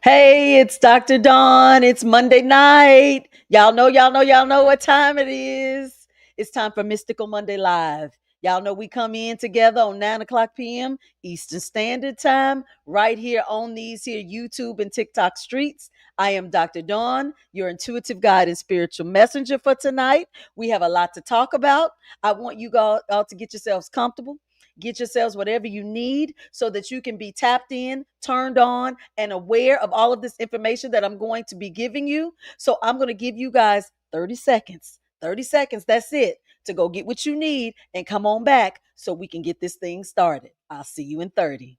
Hey, it's Dr. Dawn. It's Monday night. Y'all know what time it is. It's time for Mystical Monday Live. Y'all know we come in together on 9 o'clock p.m. Eastern Standard Time, right here on these here YouTube and TikTok streets. I am Dr. Dawn, your intuitive guide and spiritual messenger for tonight. We have a lot to talk about. I want you all to get yourselves comfortable. Get yourselves whatever you need so that you can be tapped in, turned on, and aware of all of this information that I'm going to be giving you. So I'm going to give you guys 30 seconds. 30 seconds, that's it, to go get what you need and come on back so we can get this thing started. I'll see you in 30.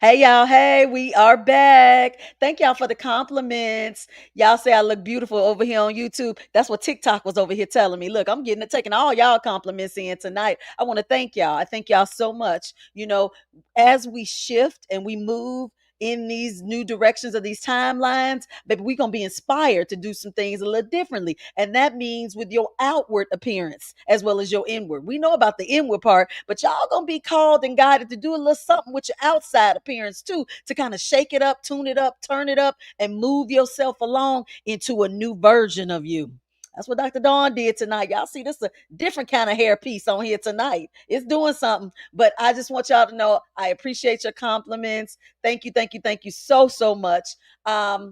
Hey y'all, hey, we are back. Thank y'all for the compliments. Y'all say I look beautiful over here on YouTube. That's what TikTok was over here telling me. Look, I'm getting it, taking all y'all compliments in tonight. I want to thank y'all. I thank y'all so much. As we shift and we move in these new directions of these timelines, baby, we're gonna be inspired to do some things a little differently. And that means with your outward appearance as well as your inward. We know about the inward part, but y'all gonna be called and guided to do a little something with your outside appearance too, to kind of shake it up, tune it up, turn it up, and move yourself along into a new version of you. That's what Dr. Dawn did tonight. Y'all see, this is a different kind of hair piece on here tonight. It's doing something. But I just want y'all to know I appreciate your compliments. Thank you, thank you, thank you so much. I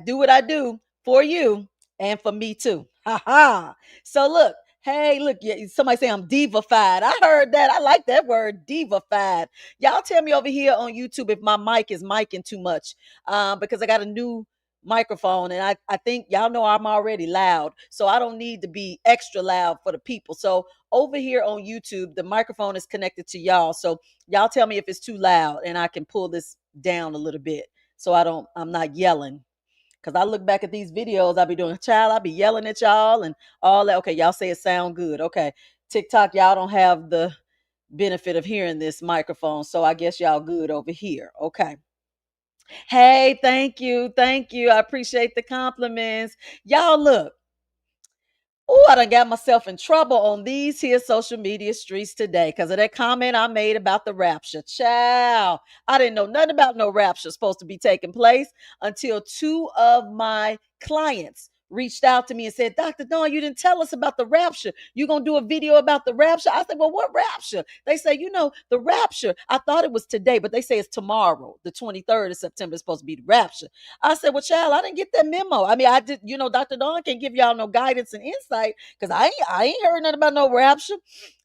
do what I do for you and for me too. Ha ha. So look, hey, look, somebody say I'm divafied. I heard that. I like that word, divafied. Y'all tell me over here on YouTube if my mic is micing too much, because I got a new microphone and I think y'all know I'm already loud, so I don't need to be extra loud for the people. So over here on YouTube, the microphone is connected to y'all. So y'all tell me if it's too loud and I can pull this down a little bit so I'm not yelling. Cause I look back at these videos I be doing, child, I be yelling at y'all and all that. Okay, y'all say it sound good. Okay. TikTok, y'all don't have the benefit of hearing this microphone. So I guess y'all good over here. Okay. Hey, thank you. Thank you. I appreciate the compliments. Y'all look. Oh, I done got myself in trouble on these here social media streets today because of that comment I made about the rapture. Child, I didn't know nothing about no rapture supposed to be taking place until two of my clients reached out to me and said, Dr. Dawn, you didn't tell us about the rapture. You gonna do a video about the rapture? I said, well, what rapture? They say, the rapture. I thought it was today, but they say it's tomorrow, the 23rd of September is supposed to be the rapture. I said, well, child, I didn't get that memo. I mean, I did, Dr. Dawn can give y'all no guidance and insight because I ain't heard nothing about no rapture.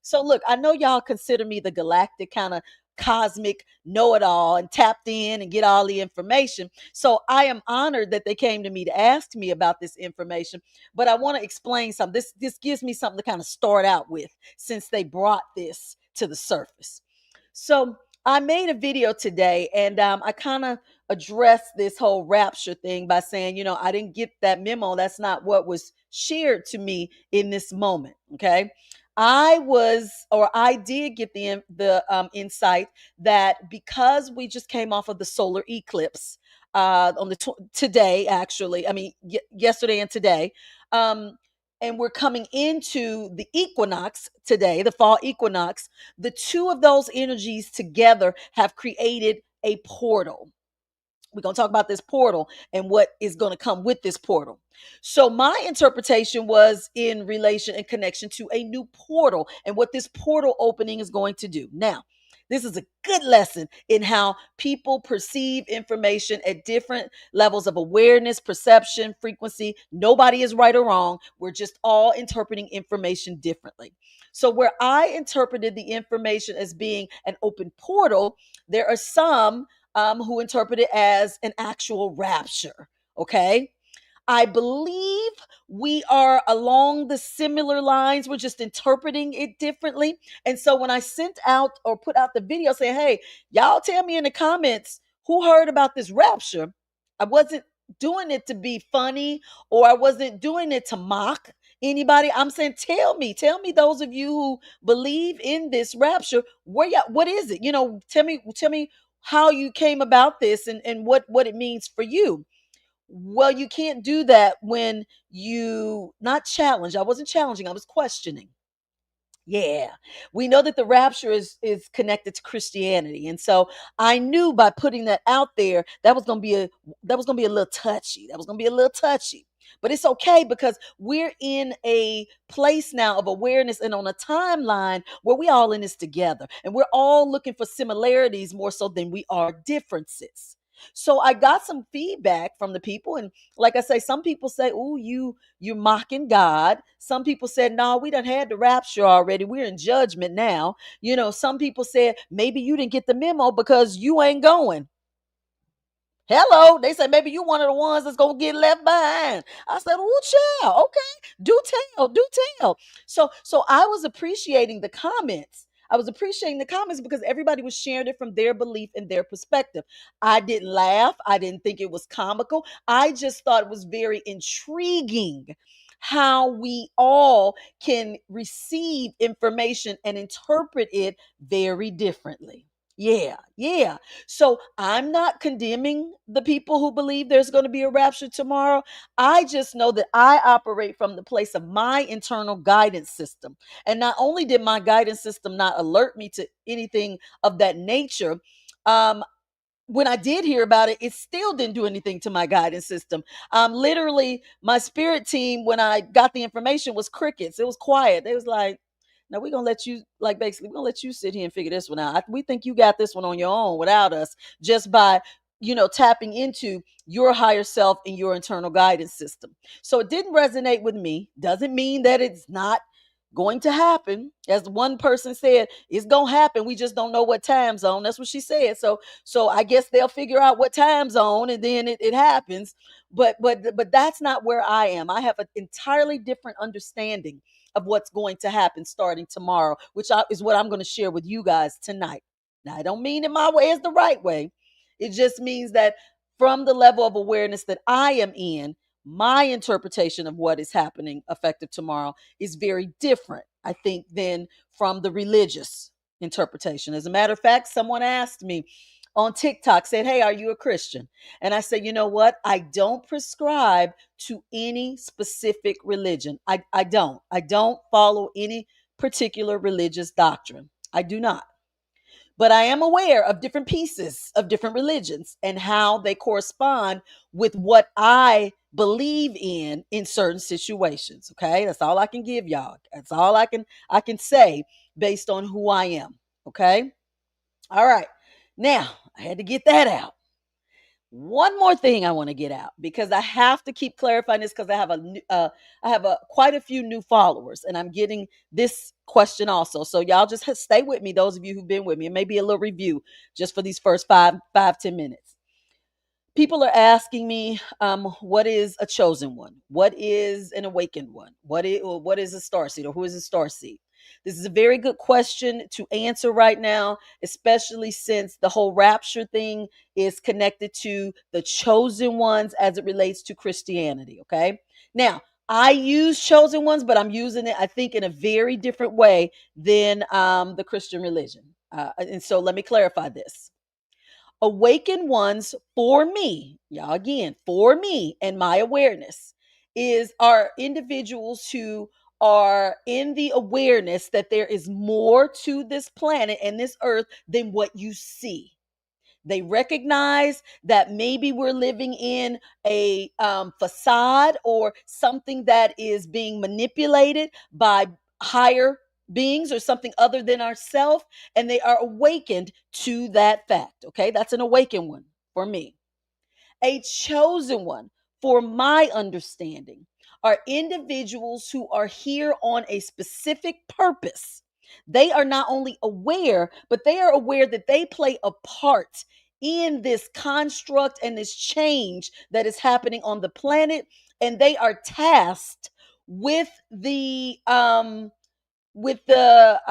So look, I know y'all consider me the galactic kind of cosmic know-it-all and tapped in and get all the information. So I am honored that they came to me to ask me about this information. But I want to explain something. This gives me something to kind of start out with since they brought this to the surface. So I made a video today and I kind of addressed this whole rapture thing by saying, I didn't get that memo. That's not what was shared to me in this moment. Okay. I did get the insight that because we just came off of the solar eclipse on today, actually, I mean, yesterday and today, um, and we're coming into the equinox today, the fall equinox. The two of those energies together have created a portal. We're going to talk about this portal and what is going to come with this portal. So my interpretation was in relation and connection to a new portal and what this portal opening is going to do. Now, this is a good lesson in how people perceive information at different levels of awareness, perception, frequency. Nobody is right or wrong. We're just all interpreting information differently. So where I interpreted the information as being an open portal, there are some who interpret it as an actual rapture. Okay. I believe we are along the similar lines. We're just interpreting it differently. And so when I sent out or put out the video saying, hey, y'all tell me in the comments who heard about this rapture. I wasn't doing it to be funny, or I wasn't doing it to mock anybody. I'm saying, tell me those of you who believe in this rapture, what is it? Tell me how you came about this, and what it means for you. Well, you can't do that when you not challenge. I wasn't challenging, I was questioning. Yeah. We know that the rapture is connected to Christianity. And so I knew by putting that out there, that was going to be a little touchy. That was going to be a little touchy. But it's okay, because we're in a place now of awareness and on a timeline where we all in this together, and we're all looking for similarities more so than we are differences. So I got some feedback from the people, and like I say, some people say, "Oh, you're mocking God." Some people said, "No, we done had the rapture already. We're in judgment now." Some people said, "Maybe you didn't get the memo because you ain't going." Hello. They said, "Maybe you one of the ones that's gonna get left behind." I said, "Oh, child, okay. Do tell." So I was appreciating the comments. I was appreciating the comments because everybody was sharing it from their belief and their perspective. I didn't laugh. I didn't think it was comical. I just thought it was very intriguing how we all can receive information and interpret it very differently. Yeah, yeah. So I'm not condemning the people who believe there's going to be a rapture tomorrow. I just know that I operate from the place of my internal guidance system. And not only did my guidance system not alert me to anything of that nature, um, when I did hear about it, it still didn't do anything to my guidance system. Literally, my spirit team, when I got the information, was crickets. It was quiet. They was like, "No, we're gonna let you, like, basically, we're gonna let you sit here and figure this one out. We think you got this one on your own without us, just by tapping into your higher self and your internal guidance system." So it didn't resonate with me. Doesn't mean that it's not going to happen. As one person said, it's gonna happen. We just don't know what time zone. That's what she said. So I guess they'll figure out what time zone, and then it happens. But that's not where I am. I have an entirely different understanding of what's going to happen starting tomorrow, is what I'm going to share with you guys tonight. Now, I don't mean in my way is the right way. It just means that from the level of awareness that I am in, my interpretation of what is happening effective tomorrow is very different, I think, than from the religious interpretation. As a matter of fact, someone asked me on TikTok, said, "Hey, are you a Christian?" And I said, "You know what? I don't prescribe to any specific religion. I don't. I don't follow any particular religious doctrine. I do not. But I am aware of different pieces of different religions and how they correspond with what I believe in certain situations." Okay? That's all I can give y'all. That's all I can say based on who I am. Okay? All right. Now, I had to get that out. One more thing I want to get out, because I have to keep clarifying this, because I have a quite a few new followers, and I'm getting this question also. So y'all just stay with me. Those of you who've been with me, and maybe a little review just for these first 10 minutes. People are asking me, what is a chosen one? What is an awakened one? What is a star seed, or who is a star seed? This is a very good question to answer right now, especially since the whole rapture thing is connected to the chosen ones as it relates to Christianity. Okay. Now, I use chosen ones, but I'm using it, I think, in a very different way than the Christian religion. And so let me clarify this. Awakened ones, for me, y'all, again, for me and my awareness, are individuals who are in the awareness that there is more to this planet and this earth than what you see. They recognize that maybe we're living in a facade, or something that is being manipulated by higher beings or something other than ourself, and they are awakened to that fact. Okay, that's an awakened one for me. A chosen one, for my understanding, are individuals who are here on a specific purpose. They are not only aware, but they are aware that they play a part in this construct and this change that is happening on the planet, and they are tasked with with the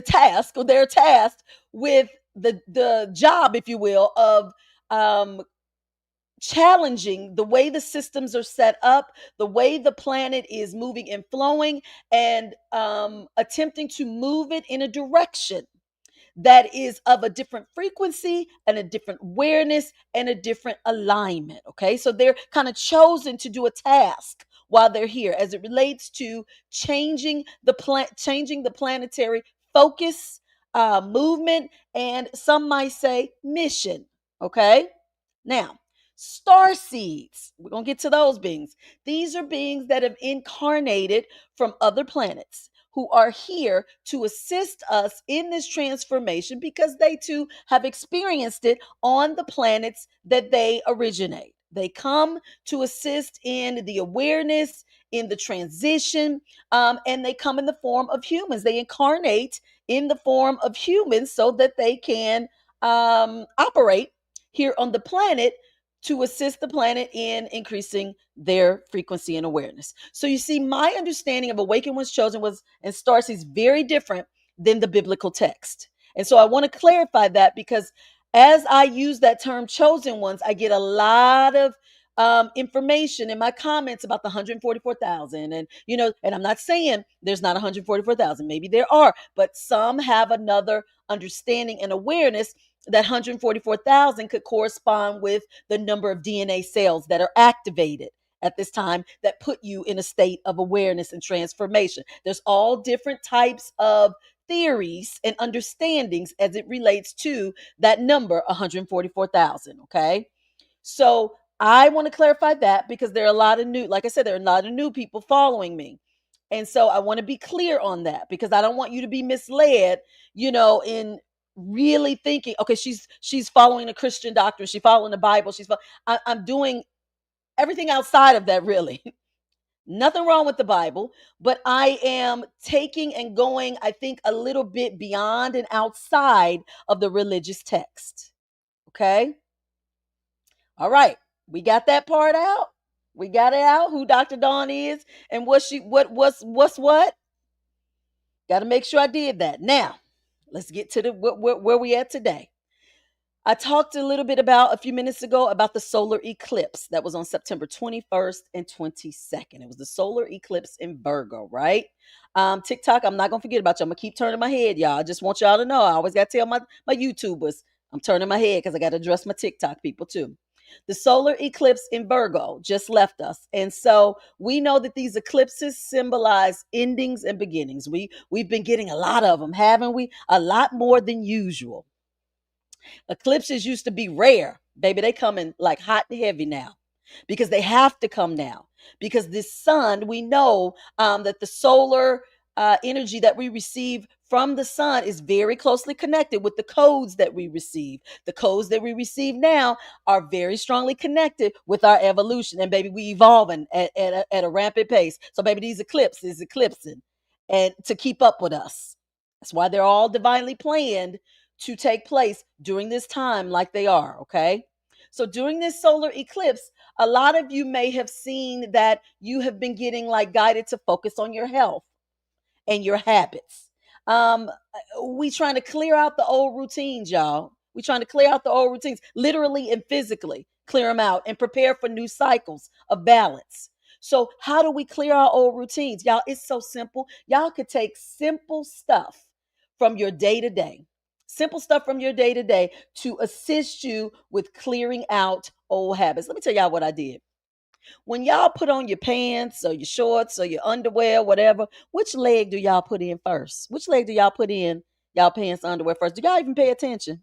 task, or they're tasked with the job, if you will, of um, challenging the way the systems are set up, the way the planet is moving and flowing, and attempting to move it in a direction that is of a different frequency and a different awareness and a different alignment. Okay, so they're kind of chosen to do a task while they're here as it relates to changing the planetary focus, movement, and some might say mission. Okay, now, star seeds, we're going to get to those beings. These are beings that have incarnated from other planets who are here to assist us in this transformation because they too have experienced it on the planets that they originate. They come to assist in the awareness, in the transition, and they come in the form of humans. They incarnate in the form of humans so that they can operate here on the planet to assist the planet in increasing their frequency and awareness. So you see, my understanding of Awaken One's Chosen was and Starseed is very different than the biblical text. And so I want to clarify that because as I use that term chosen ones, I get a lot of information in my comments about the 144,000. And, and I'm not saying there's not 144,000. Maybe there are, but some have another understanding and awareness that 144,000 could correspond with the number of DNA cells that are activated at this time that put you in a state of awareness and transformation. There's all different types of theories and understandings as it relates to that number 144,000. Okay, so I want to clarify that because there are a lot of new, like I said, there are a lot of new people following me. And so I want to be clear on that because I don't want you to be misled, in really thinking, okay, she's following a Christian doctrine, she's following the Bible, I'm doing everything outside of that, really. Nothing wrong with the Bible, but I am taking and going, I think, a little bit beyond and outside of the religious text. Okay? All right. We got that part out. We got it out who Dr. Dawn is and what's what. Got to make sure I did that. Now, let's get to the where we at today. I talked a little bit about a few minutes ago about the solar eclipse that was on September 21st and 22nd. It was the solar eclipse in Virgo, right? TikTok, I'm not going to forget about you. I'm going to keep turning my head, y'all. I just want y'all to know. I always got to tell my YouTubers I'm turning my head because I got to address my TikTok people too. The solar eclipse in Virgo just left us. And so we know that these eclipses symbolize endings and beginnings. We've been getting a lot of them, haven't we? A lot more than usual. Eclipses used to be rare. Baby, they coming like hot and heavy now because they have to come now because this sun, we know that the solar energy that we receive from the sun is very closely connected with the codes that we receive. The codes that we receive now are very strongly connected with our evolution. And baby, we evolving at a rampant pace. So baby, these eclipses eclipsing and to keep up with us. That's why they're all divinely planned to take place during this time like they are. Okay, so during this solar eclipse, a lot of you may have seen that you have been getting like guided to focus on your health and your habits. We trying to clear out the old routines, y'all. We trying to clear out the old routines, literally and physically clear them out and prepare for new cycles of balance. So how do we clear our old routines? Y'all, it's so simple. Y'all could take simple stuff from your day to day, simple stuff from your day to day to assist you with clearing out old habits. Let me tell y'all what I did. When y'all put on your pants or your shorts or your underwear, whatever, which leg do y'all put in first? Which leg do y'all put in y'all pants, underwear first? Do y'all even pay attention?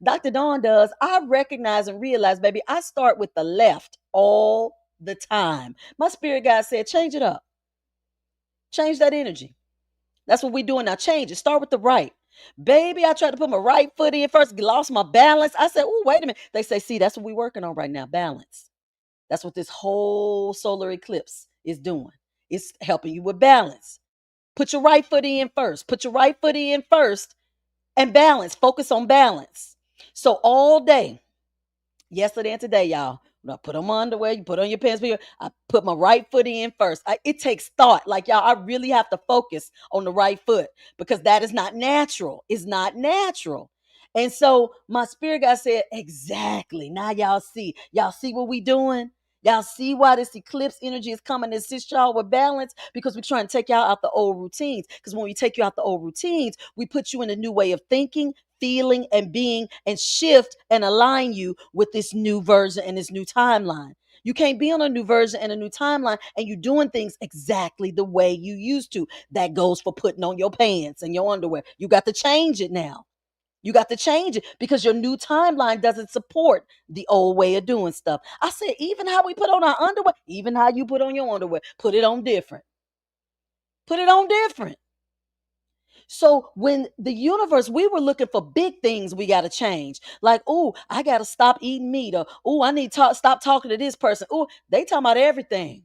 Dr. Dawn does. I recognize and realize, baby, I start with the left all the time. My spirit guide said, change it up. Change that energy. That's what we're doing now. Change it. Start with the right. Baby, I tried to put my right foot in first, lost my balance. I said, oh, wait a minute. They say, see, that's what we're working on right now, balance. That's what this whole solar eclipse is doing. It's helping you with balance. Put your right foot in first. Put your right foot in first and balance. Focus on balance. So all day, yesterday and today, y'all, when I put on my underwear, you put on your pants, I put my right foot in first. It takes thought. Like, y'all, I really have to focus on the right foot because that is not natural. It's not natural. And so my spirit guy said, exactly. Now y'all see. Y'all see what we doing? Y'all see why this eclipse energy is coming to assist y'all with balance? Because we're trying to take y'all out the old routines. Because when we take you out the old routines, we put you in a new way of thinking, feeling, and being, and shift and align you with this new version and this new timeline. You can't be on a new version and a new timeline and you doing things exactly the way you used to. That goes for putting on your pants and your underwear. You got to change it now. You got to change it because your new timeline doesn't support the old way of doing stuff. I said, even how we put on our underwear, even how you put on your underwear, put it on different. Put it on different. So when the universe, we were looking for big things we got to change. Like, oh, I got to stop eating meat. Or, oh, I need to stop talking to this person. Oh, they talking about everything.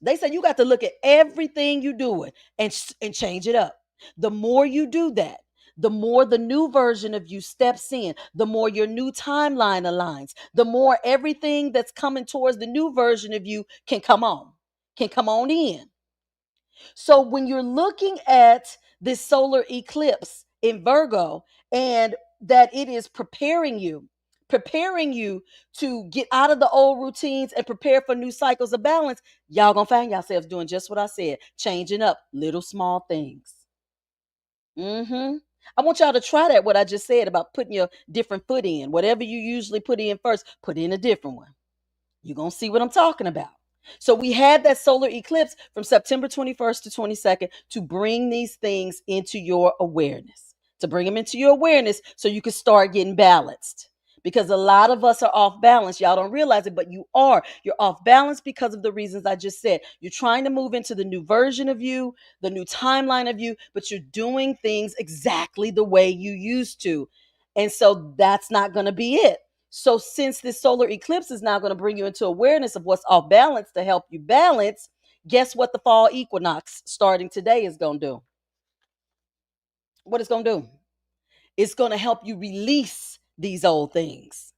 They say you got to look at everything you doing and change it up. The more you do that, the more the new version of you steps in, the more your new timeline aligns, the more everything that's coming towards the new version of you can come on in. So when you're looking at this solar eclipse in Virgo and that it is preparing you to get out of the old routines and prepare for new cycles of balance, y'all gonna find yourselves doing just what I said, changing up little small things. I want y'all to try that, what I just said about putting your different foot in. Whatever you usually put in first, put in a different one. You're going to see what I'm talking about. So we had that solar eclipse from September 21st to 22nd to bring these things into your awareness, to bring them into your awareness so you can start getting balanced. Because a lot of us are off balance. Y'all don't realize it, but you are. You're off balance because of the reasons I just said. You're trying to move into the new version of you, the new timeline of you, but you're doing things exactly the way you used to. And so that's not going to be it. So, since this solar eclipse is now going to bring you into awareness of what's off balance to help you balance, guess what the fall equinox starting today is going to do? What it's going to do? It's going to help you release these old things.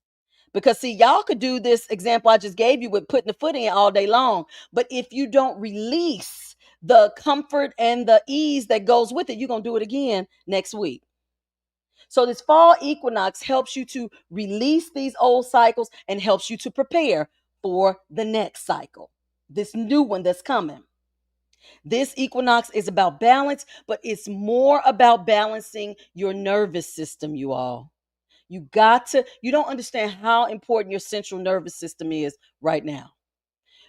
Because, see, y'all could do this example I just gave you with putting the foot in all day long. But if you don't release the comfort and the ease that goes with it, you're going to do it again next week. So this fall equinox helps you to release these old cycles and helps you to prepare for the next cycle, this new one that's coming. This equinox is about balance, but it's more about balancing your nervous system, you all. You don't understand how important your central nervous system is right now.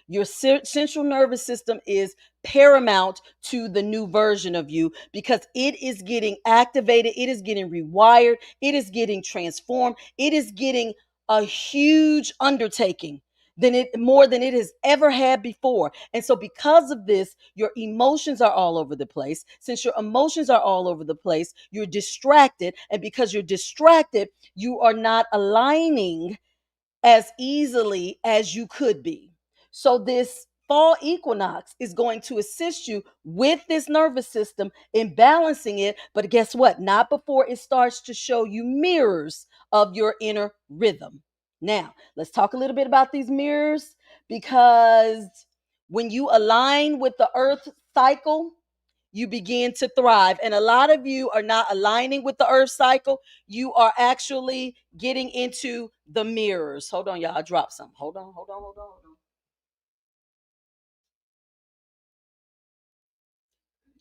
Your central nervous system is paramount to the new version of you because it is getting activated, it is getting rewired, it is getting transformed, it is getting a huge undertaking than it more than it has ever had before. And so because of this, your emotions are all over the place. Since your emotions are all over the place, you're distracted, and because you're distracted, you are not aligning as easily as you could be. So, this fall equinox is going to assist you with this nervous system in balancing it. But guess what? Not before it starts to show you mirrors of your inner rhythm. Now, let's talk a little bit about these mirrors because when you align with the earth cycle, you begin to thrive. And a lot of you are not aligning with the earth cycle. You are actually getting into the mirrors. Hold on, y'all. I dropped some. Hold on, hold on, hold on, hold on.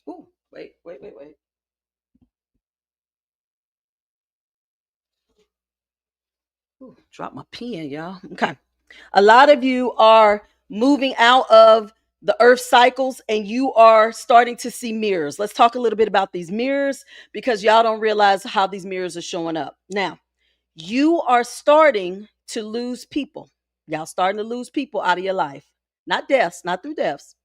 Ooh, wait, wait, wait, wait. Ooh, drop my pen, y'all. Okay. A lot of you are moving out of the earth cycles and you are starting to see mirrors. Let's talk a little bit about these mirrors because y'all don't realize how these mirrors are showing up. Now, you are starting to lose people. Y'all starting to lose people out of your life. Not deaths, not through deaths.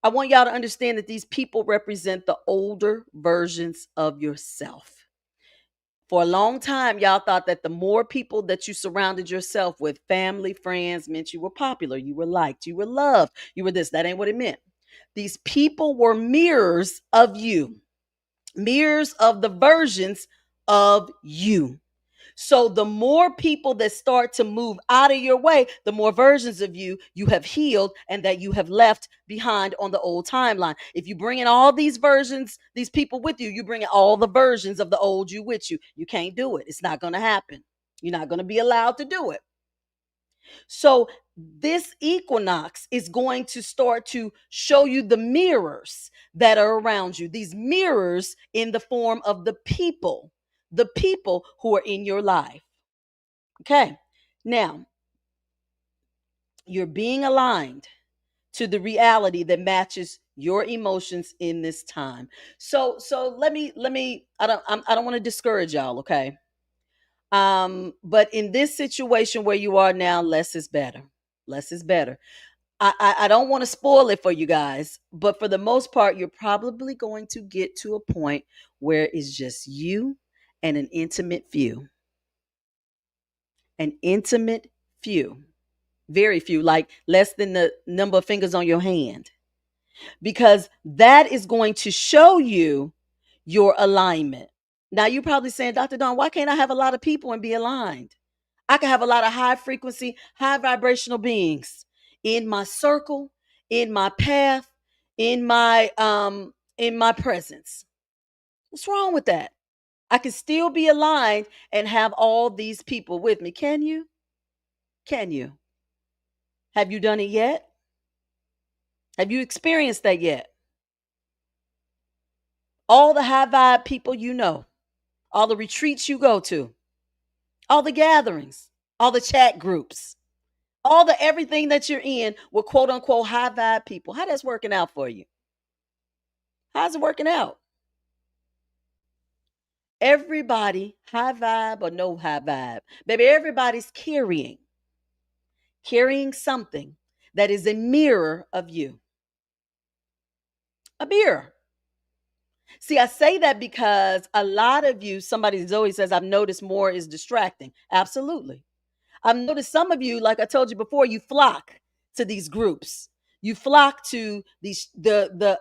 I want y'all to understand that these people represent the older versions of yourself. For a long time, y'all thought that the more people that you surrounded yourself with, family, friends, meant you were popular, you were liked, you were loved, you were this. That ain't what it meant. These people were mirrors of you, mirrors of the versions of you. So the more people that start to move out of your way, the more versions of you you have healed and that you have left behind on the old timeline. If you bring in all these versions, these people with you, you bring in all the versions of the old you with you. You can't do it. It's not going to happen. You're not going to be allowed to do it. So this equinox is going to start to show you the mirrors that are around you. These mirrors in the form of the people who are in your life. Okay. Now, you're being aligned to the reality that matches your emotions in this time. So let me I don't want to discourage y'all, okay? But in this situation where you are now, less is better. Less is better. I don't want to spoil it for you guys, but for the most part, you're probably going to get to a point where it's just you and an intimate few. An intimate few. Very few, like less than the number of fingers on your hand, because that is going to show you your alignment. Now, you're probably saying, Dr. Dawn, why can't I have a lot of people and be aligned? I can have a lot of high frequency, high vibrational beings in my circle, in my path, in my presence. What's wrong with that? I can still be aligned and have all these people with me. Can you? Can you? Have you done it yet? Have you experienced that yet? All the high vibe people you know, all the retreats you go to, all the gatherings, all the chat groups, all the everything that you're in with quote unquote high vibe people. How that's working out for you? How's it working out? Everybody, high vibe or no high vibe, baby, everybody's carrying something that is a mirror of you. A mirror. See, I say that because a lot of you, somebody Zoe says, I've noticed more is distracting. Absolutely. I've noticed some of you, like I told you before, you flock to these groups. You flock to these the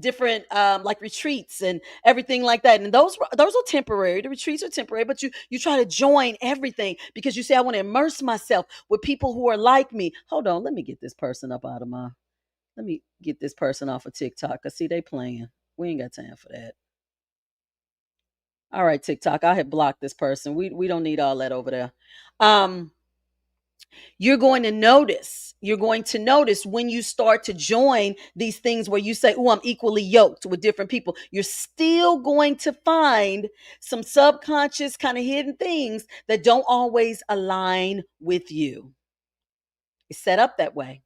different like retreats and everything like that. And those are temporary. The retreats are temporary, but you try to join everything because you say, I want to immerse myself with people who are like me. Hold on, let me get this person up out of my let me get this person off of TikTok. Cause see, they playing. We ain't got time for that. All right, TikTok. I have blocked this person. We don't need all that over there. Um, you're going to notice when you start to join these things where you say, oh, I'm equally yoked with different people. You're still going to find some subconscious kind of hidden things that don't always align with you. It's set up that way.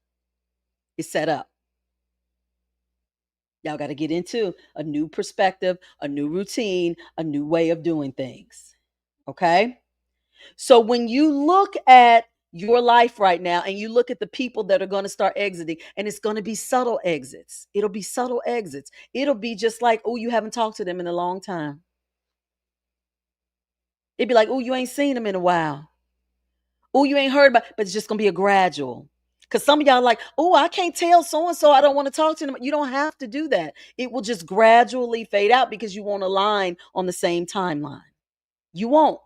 It's set up. Y'all got to get into a new perspective, a new routine, a new way of doing things. Okay. So when you look at your life right now and you look at the people that are going to start exiting, and it's going to be subtle exits, it'll be subtle exits. It'll be just like, oh, you haven't talked to them in a long time. It'd be like, oh, you ain't seen them in a while. Oh, you ain't heard about, but it's just going to be a gradual. Because some of y'all are like, oh, I can't tell so and so I don't want to talk to them. You don't have to do that. It will just gradually fade out because you won't align on the same timeline. You won't.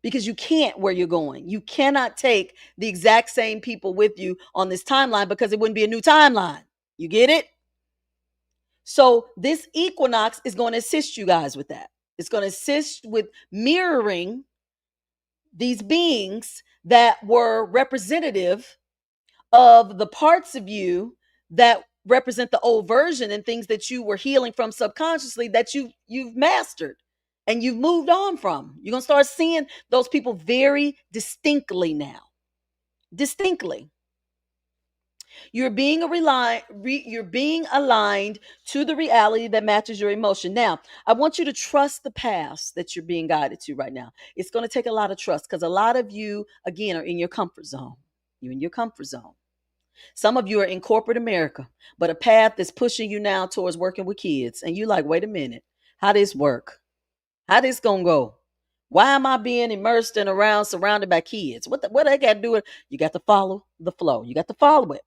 Because you can't where you're going. You cannot take the exact same people with you on this timeline because it wouldn't be a new timeline. You get it? So this equinox is going to assist you guys with that. It's going to assist with mirroring these beings that were representative of the parts of you that represent the old version and things that you were healing from subconsciously that you've mastered and you've moved on from. You're going to start seeing those people very distinctly now. Distinctly. You're being aligned to the reality that matches your emotion. Now, I want you to trust the paths that you're being guided to right now. It's going to take a lot of trust because a lot of you, again, are in your comfort zone. You're in your comfort zone. Some of you are in corporate America, but a path is pushing you now towards working with kids. And you like, wait a minute, how this work? How this gonna go? Why am I being immersed and around, surrounded by kids? What I got to do it? You got to follow the flow. You got to follow it.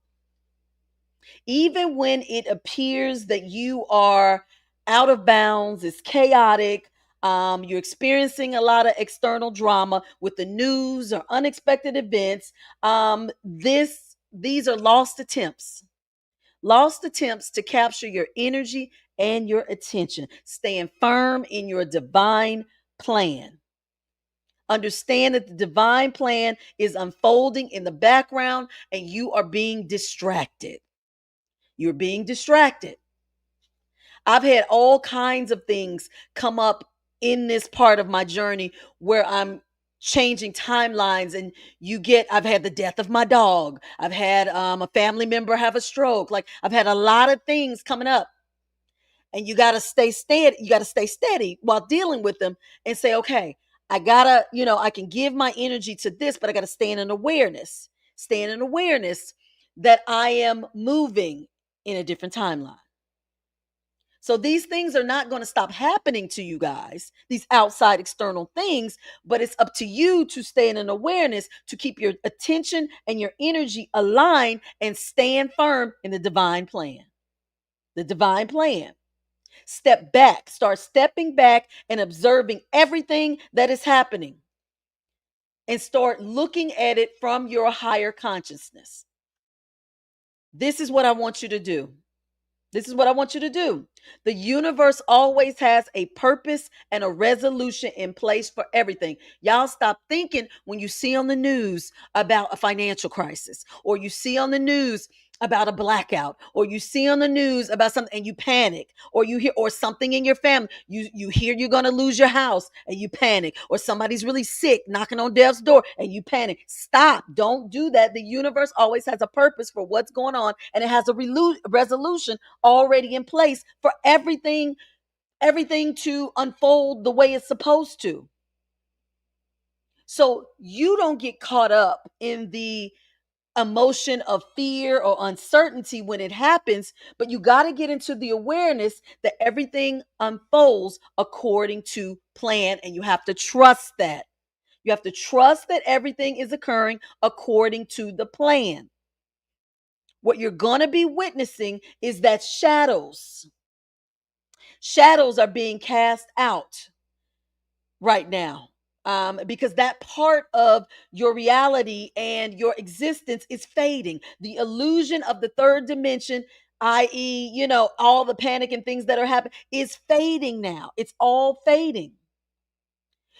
Even when it appears that you are out of bounds, it's chaotic, You're experiencing a lot of external drama with the news or unexpected events. These are lost attempts to capture your energy and your attention. Staying firm in your divine plan. Understand that the divine plan is unfolding in the background and you are being distracted. You're being distracted. I've had all kinds of things come up in this part of my journey where I'm changing timelines, and I've had the death of my dog. I've had a family member have a stroke. Like, I've had a lot of things coming up, and you got to stay steady. You got to stay steady while dealing with them and say, okay, I can give my energy to this, but I got to stay in an awareness that I am moving in a different timeline. So these things are not going to stop happening to you guys, these outside external things, but it's up to you to stay in an awareness, to keep your attention and your energy aligned and stand firm in the divine plan. The divine plan. Step back, start stepping back and observing everything that is happening and start looking at it from your higher consciousness. This is what I want you to do. This is what I want you to do. The universe always has a purpose and a resolution in place for everything. Y'all stop thinking when you see on the news about a financial crisis, or you see on the news about a blackout, or you see on the news about something and you panic, or you hear, or something in your family, you hear you're going to lose your house and you panic, or somebody's really sick knocking on death's door and you panic. Stop. Don't do that. The universe always has a purpose for what's going on, and it has a resolution already in place for everything to unfold the way it's supposed to. So you don't get caught up in the emotion of fear or uncertainty when it happens, but you got to get into the awareness that everything unfolds according to plan, and you have to trust that. You have to trust that everything is occurring according to the plan. What you're going to be witnessing is that shadows are being cast out right now, because that part of your reality and your existence is fading. The illusion of the third dimension, i.e., all the panic and things that are happening, is fading now. It's all fading.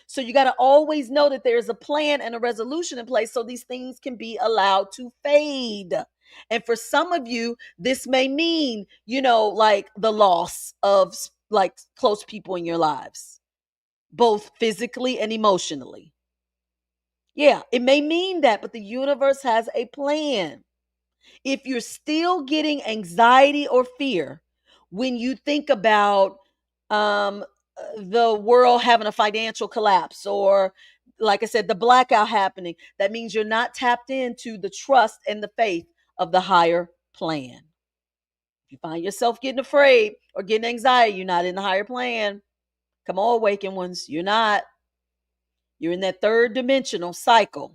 So you got to always know that there's a plan and a resolution in place so these things can be allowed to fade. And for some of you, this may mean, like the loss of like close people in your lives, both physically and emotionally. Yeah, it may mean that, but the universe has a plan. If you're still getting anxiety or fear when you think about the world having a financial collapse, or, like I said, the blackout happening, that means you're not tapped into the trust and the faith of the higher plan. If you find yourself getting afraid or getting anxiety, you're not in the higher plan. Come on, awakened ones, you're not. You're in that third dimensional cycle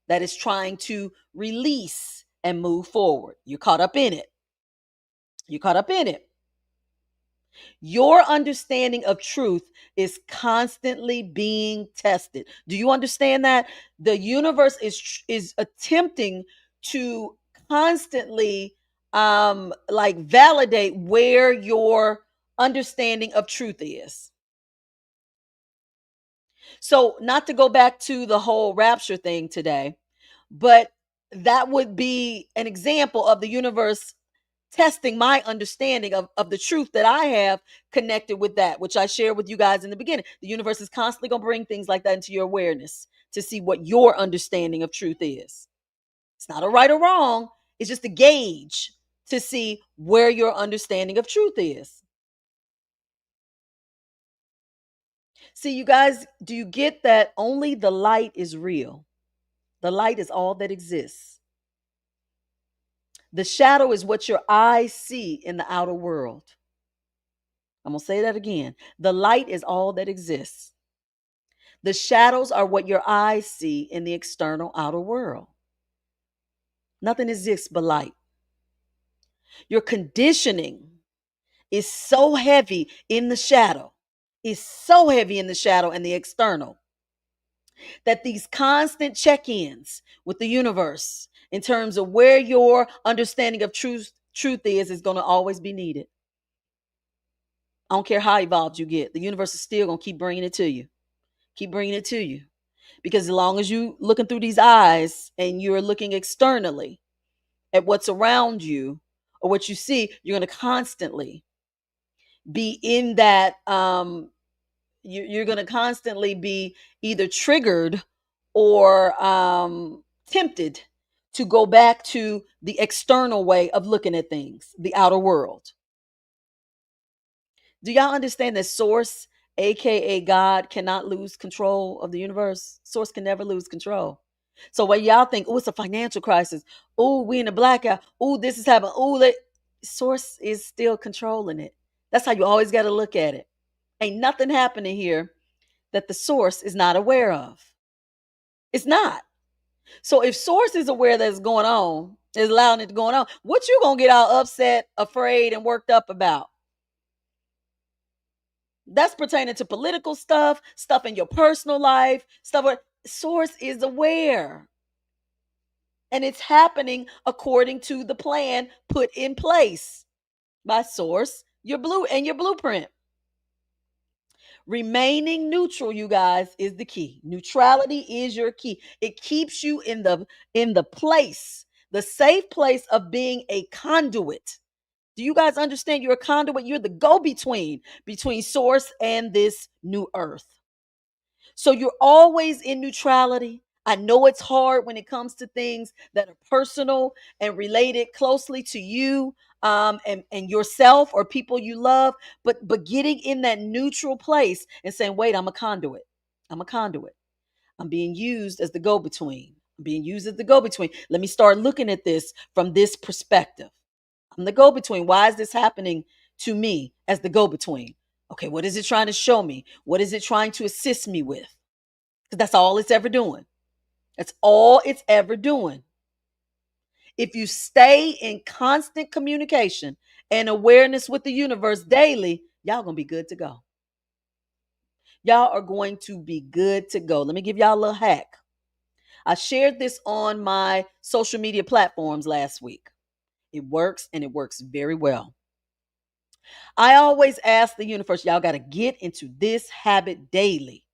that is trying to release and move forward. You're caught up in it. You're caught up in it. Your understanding of truth is constantly being tested. Do you understand that? The universe is attempting to constantly like validate where your understanding of truth is. So, not to go back to the whole rapture thing today, but that would be an example of the universe testing my understanding of the truth that I have connected with that, which I shared with you guys in the beginning. The universe is constantly going to bring things like that into your awareness to see what your understanding of truth is. It's not a right or wrong, it's just a gauge to see where your understanding of truth is. See, you guys, do you get that only the light is real? The light is all that exists. The shadow is what your eyes see in the outer world. I'm going to say that again. The light is all that exists. The shadows are what your eyes see in the external outer world. Nothing exists but light. Your conditioning is so heavy in the shadow. is so heavy in the shadow and the external that these constant check-ins with the universe in terms of where your understanding of truth is going to always be needed. I don't care how evolved you get. The universe is still going to keep bringing it to you. Keep bringing it to you. Because as long as you looking through these eyes and you're looking externally at what's around you or what you see, you're going to constantly be in that you're going to constantly be either triggered or tempted to go back to the external way of looking at things, the outer world. Do y'all understand that Source, aka God, cannot lose control of the universe? Source can never lose control. So when y'all think, oh, it's a financial crisis, oh, we in a blackout, oh, this is happening, oh, Source is still controlling it. That's how you always got to look at it. Ain't nothing happening here that the source is not aware of. It's not. So if source is aware that it's going on, is allowing it to go on, what you gonna get all upset, afraid, and worked up about? That's pertaining to political stuff, stuff in your personal life, stuff where source is aware. And it's happening according to the plan put in place by source, your blueprint. Remaining neutral, you guys, is the key. Neutrality is your key. It keeps you in the place, the safe place of being a conduit. Do you guys understand? You're a conduit. You're the go-between between source and this new earth. So you're always in neutrality. I know it's hard when it comes to things that are personal and related closely to you, and yourself or people you love, but getting in that neutral place and saying, wait, I'm a conduit. I'm a conduit. I'm being used as the go-between. I'm being used as the go-between. Let me start looking at this from this perspective. I'm the go-between. Why is this happening to me as the go-between? Okay, what is it trying to show me? What is it trying to assist me with? Because that's all it's ever doing. That's all it's ever doing. If you stay in constant communication and awareness with the universe daily, y'all gonna be good to go. Y'all are going to be good to go. Let me give y'all a little hack. I shared this on my social media platforms last week. It works and it works very well. I always ask the universe, y'all got to get into this habit daily.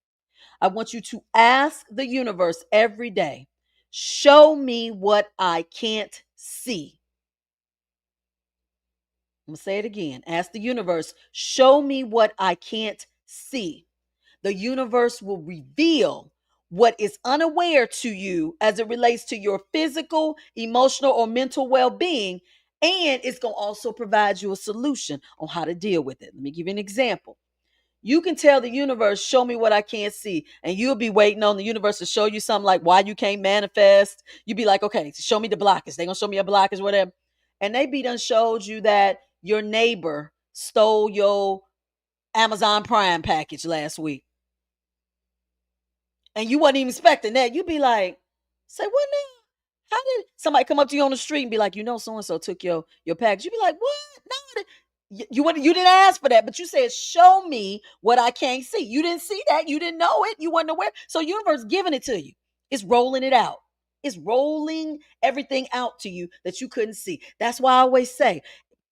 I want you to ask the universe every day, show me what I can't see. I'm going to say it again. Ask the universe, show me what I can't see. The universe will reveal what is unaware to you as it relates to your physical, emotional, or mental well being. And it's going to also provide you a solution on how to deal with it. Let me give you an example. You can tell the universe, show me what I can't see. And you'll be waiting on the universe to show you something like why you can't manifest. You'll be like, okay, show me the blockage. They're going to show me a blockage, whatever. And they be done showed you that your neighbor stole your Amazon Prime package last week. And you wasn't even expecting that. You'd be like, say, what now? How did somebody come up to you on the street and be like, so-and-so took your package? You'd be like, what? No, you didn't ask for that, but you said, show me what I can't see. You didn't see that. You didn't know it. You weren't aware. So universe giving it to you. It's rolling it out. It's rolling everything out to you that you couldn't see. That's why I always say,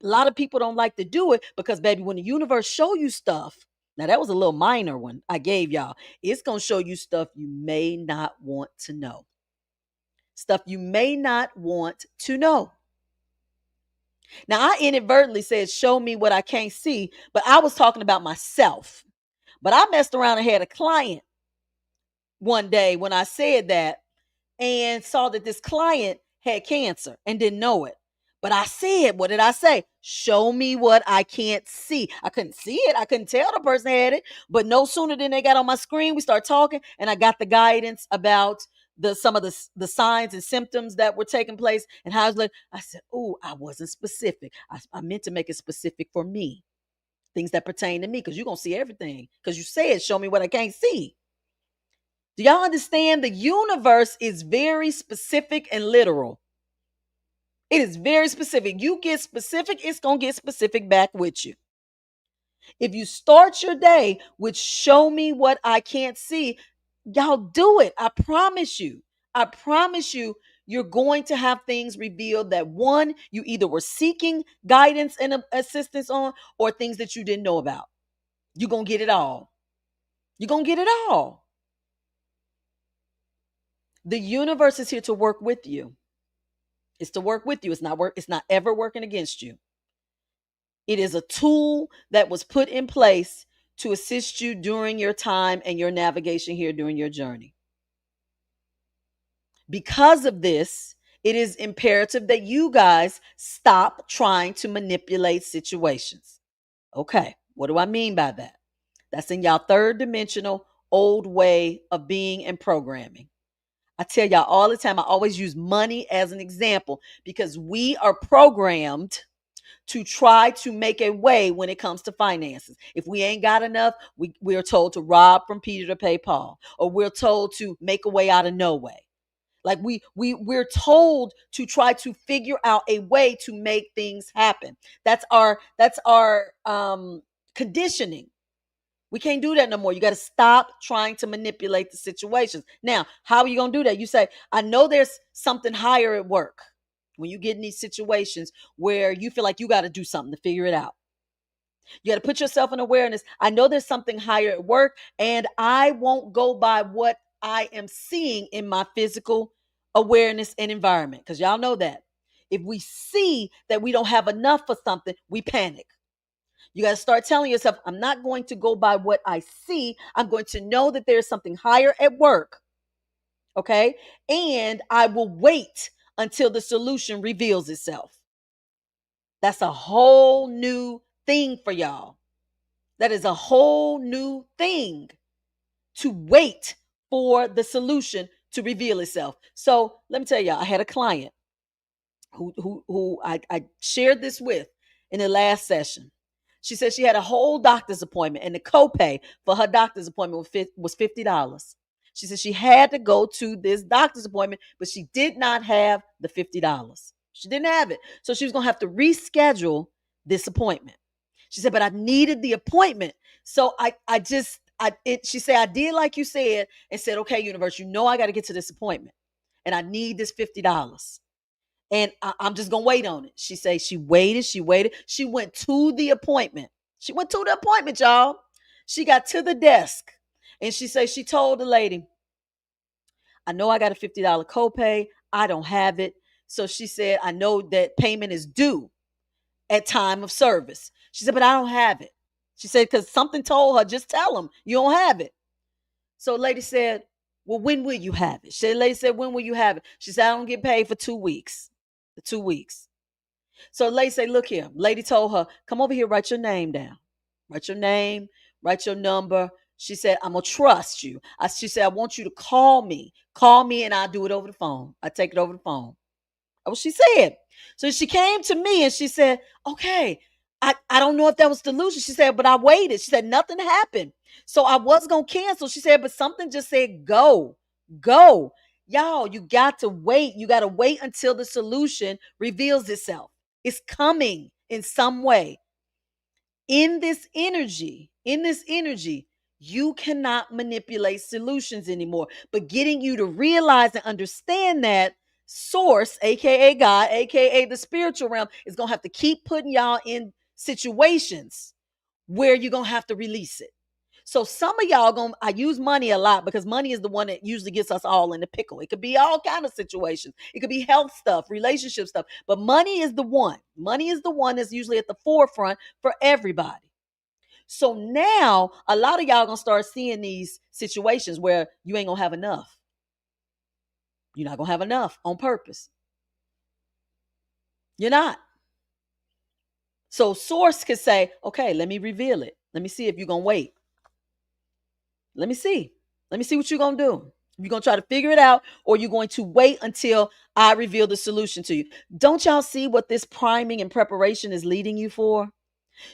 a lot of people don't like to do it because, baby, when the universe show you stuff, now that was a little minor one I gave y'all. It's going to show you stuff you may not want to know. Stuff you may not want to know. Now, I inadvertently said, show me what I can't see, but I was talking about myself. But I messed around and had a client one day when I said that and saw that this client had cancer and didn't know it. But I said, what did I say? Show me what I can't see. I couldn't see it. I couldn't tell the person had it. But no sooner than they got on my screen, we start talking, and I got the guidance about some of the signs and symptoms that were taking place and how I was like. I said, oh, I wasn't specific. I meant to make it specific for me, things that pertain to me, because you're gonna see everything. Because you said, show me what I can't see. Do y'all understand? The universe is very specific and literal. It is very specific. You get specific, it's going to get specific back with you. If you start your day with show me what I can't see, y'all do it. I promise you. I promise you, you're going to have things revealed that one, you either were seeking guidance and assistance on, or things that you didn't know about. You're going to get it all. You're going to get it all. The universe is here to work with you. It's to work with you. It's not ever working against you. It is a tool that was put in place to assist you during your time and your navigation here during your journey. Because of this, it is imperative that you guys stop trying to manipulate situations. Okay, what do I mean by that? That's in y'all third dimensional old way of being and programming. I tell y'all all the time, I always use money as an example because we are programmed to try to make a way when it comes to finances. If we ain't got enough, we are told to rob from Peter to pay Paul, or we're told to make a way out of no way. Like we're told to try to figure out a way to make things happen. That's our conditioning. We can't do that no more. You got to stop trying to manipulate the situations. Now, how are you going to do that? You say, I know there's something higher at work. When you get in these situations where you feel like you got to do something to figure it out, you got to put yourself in awareness. I know there's something higher at work, and I won't go by what I am seeing in my physical awareness and environment. Because y'all know that. If we see that we don't have enough for something, we panic. You got to start telling yourself, I'm not going to go by what I see. I'm going to know that there's something higher at work. Okay. And I will wait until the solution reveals itself. That's a whole new thing for y'all. That is a whole new thing, to wait for the solution to reveal itself. So let me tell y'all, I had a client who I shared this with in the last session. She said she had a whole doctor's appointment, and the copay for her doctor's appointment was $50. She said she had to go to this doctor's appointment, but she did not have the $50. She didn't have it. So she was going to have to reschedule this appointment. She said, but I needed the appointment. So she said, I did like you said, and said, okay, universe, you know I got to get to this appointment, and I need this $50. And I'm just gonna wait on it. She said she waited. She went to the appointment. Y'all. She got to the desk, and she said she told the lady, I know I got a $50 copay. I don't have it. So she said, I know that payment is due at time of service. She said, but I don't have it. She said, because something told her, just tell them you don't have it. So the lady said, well, when will you have it? The lady said, when will you have it? She said, I don't get paid for 2 weeks. The 2 weeks. So the lady said, look here. Lady told her, come over here, write your name down. Write your name, write your number. She said, I'm going to trust you. She said, I want you to call me. Call me and I'll do it over the phone. I take it over the phone. That's what she said. So she came to me and she said, okay, I don't know if that was delusion. She said, but I waited. She said, nothing happened. So I was going to cancel. She said, but something just said, go. Y'all, you got to wait. You got to wait until the solution reveals itself. It's coming in some way. In this energy, you cannot manipulate solutions anymore. But getting you to realize and understand that source, aka God, aka the spiritual realm, is going to have to keep putting y'all in situations where you're going to have to release it. So some of y'all I use money a lot because money is the one that usually gets us all in the pickle. It could be all kind of situations. It could be health stuff, relationship stuff, but money is the one. Money is the one that's usually at the forefront for everybody. So now a lot of y'all gonna start seeing these situations where you ain't gonna have enough. You're not gonna have enough on purpose. You're not. So source could say, okay, let me reveal it. Let me see if you're gonna wait. Let me see. Let me see what you're going to do. You're going to try to figure it out, or you're going to wait until I reveal the solution to you. Don't y'all see what this priming and preparation is leading you for?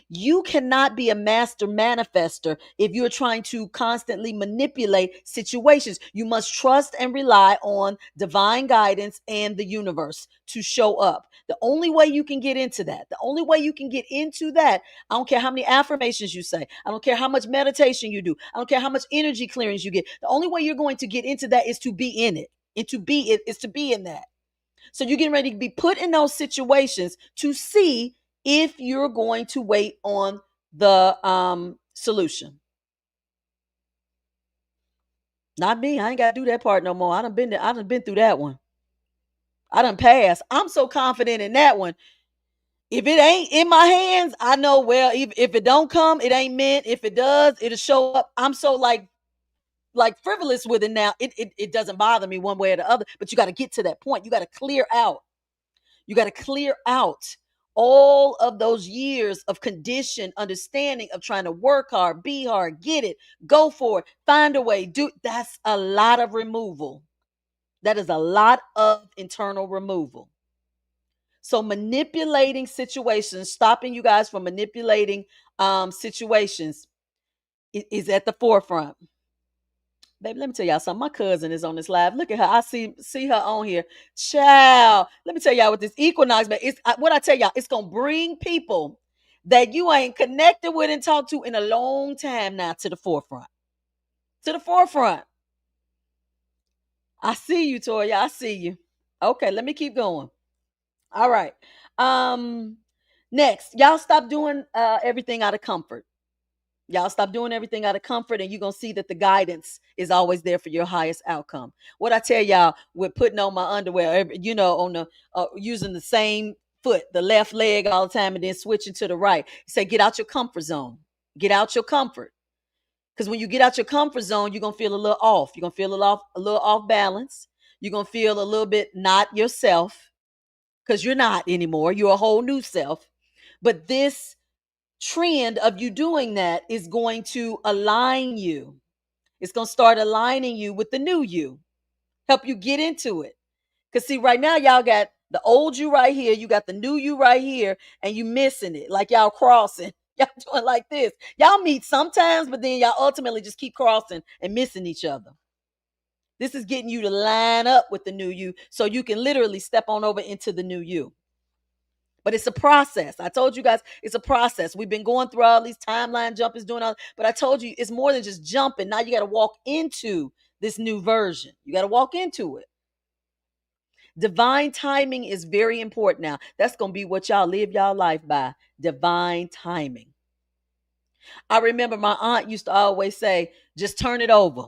You cannot be a master manifester if you're trying to constantly manipulate situations. You must trust and rely on divine guidance and the universe to show up. The only way you can get into that, the only way you can get into that, I don't care how many affirmations you say, I don't care how much meditation you do, I don't care how much energy clearance you get. The only way you're going to get into that is to be in it. And to be it is to be in that. So you're getting ready to be put in those situations to see if you're going to wait on the solution. Not me. I ain't got to do that part no more. I done been there. I done been through that one. I done passed. I'm so confident in that one. If it ain't in my hands, I know, well, if it don't come, it ain't meant. If it does, it'll show up. I'm so like frivolous with it now. It doesn't bother me one way or the other. But you got to get to that point. You got to clear out. You got to clear out all of those years of conditioned understanding of trying to work hard, be hard, get it, go for it, find a way, do. That's a lot of removal. That is a lot of internal removal. So manipulating situations, stopping you guys from manipulating situations is at the forefront. Baby, let me tell y'all something. My cousin is on this live. Look at her. I see her on here. Child. Let me tell y'all what this equinox, but it's what I tell y'all, it's gonna bring people that you ain't connected with and talked to in a long time now to the forefront. To the forefront. I see you, Toya. I see you. Okay, let me keep going. All right. Um, next, y'all stop doing everything out of comfort. Y'all stop doing everything out of comfort, and you're going to see that the guidance is always there for your highest outcome. What I tell y'all with putting on my underwear, on the using the same foot, the left leg all the time, and then switching to the right. Say, get out your comfort zone. Get out your comfort. Because when you get out your comfort zone, you're going to feel a little off. You're going to feel a little off balance. You're going to feel a little bit not yourself because you're not anymore. You're a whole new self. But this trend of you doing that is going to align you. It's going to start aligning you with the new you, help you get into it. Because, see, right now, y'all got the old you right here, you got the new you right here, and you missing it. Like y'all crossing. Y'all doing like this. Y'all meet sometimes, but then y'all ultimately just keep crossing and missing each other. This is getting you to line up with the new you so you can literally step on over into the new you. But it's a process. I told you guys it's a process. We've been going through all these timeline jumpers, doing all, but I told you it's more than just jumping. Now you got to walk into this new version. You got to walk into it. Divine timing is very important now. That's going to be what y'all live y'all life by. Divine timing. I remember my aunt used to always say, just turn it over.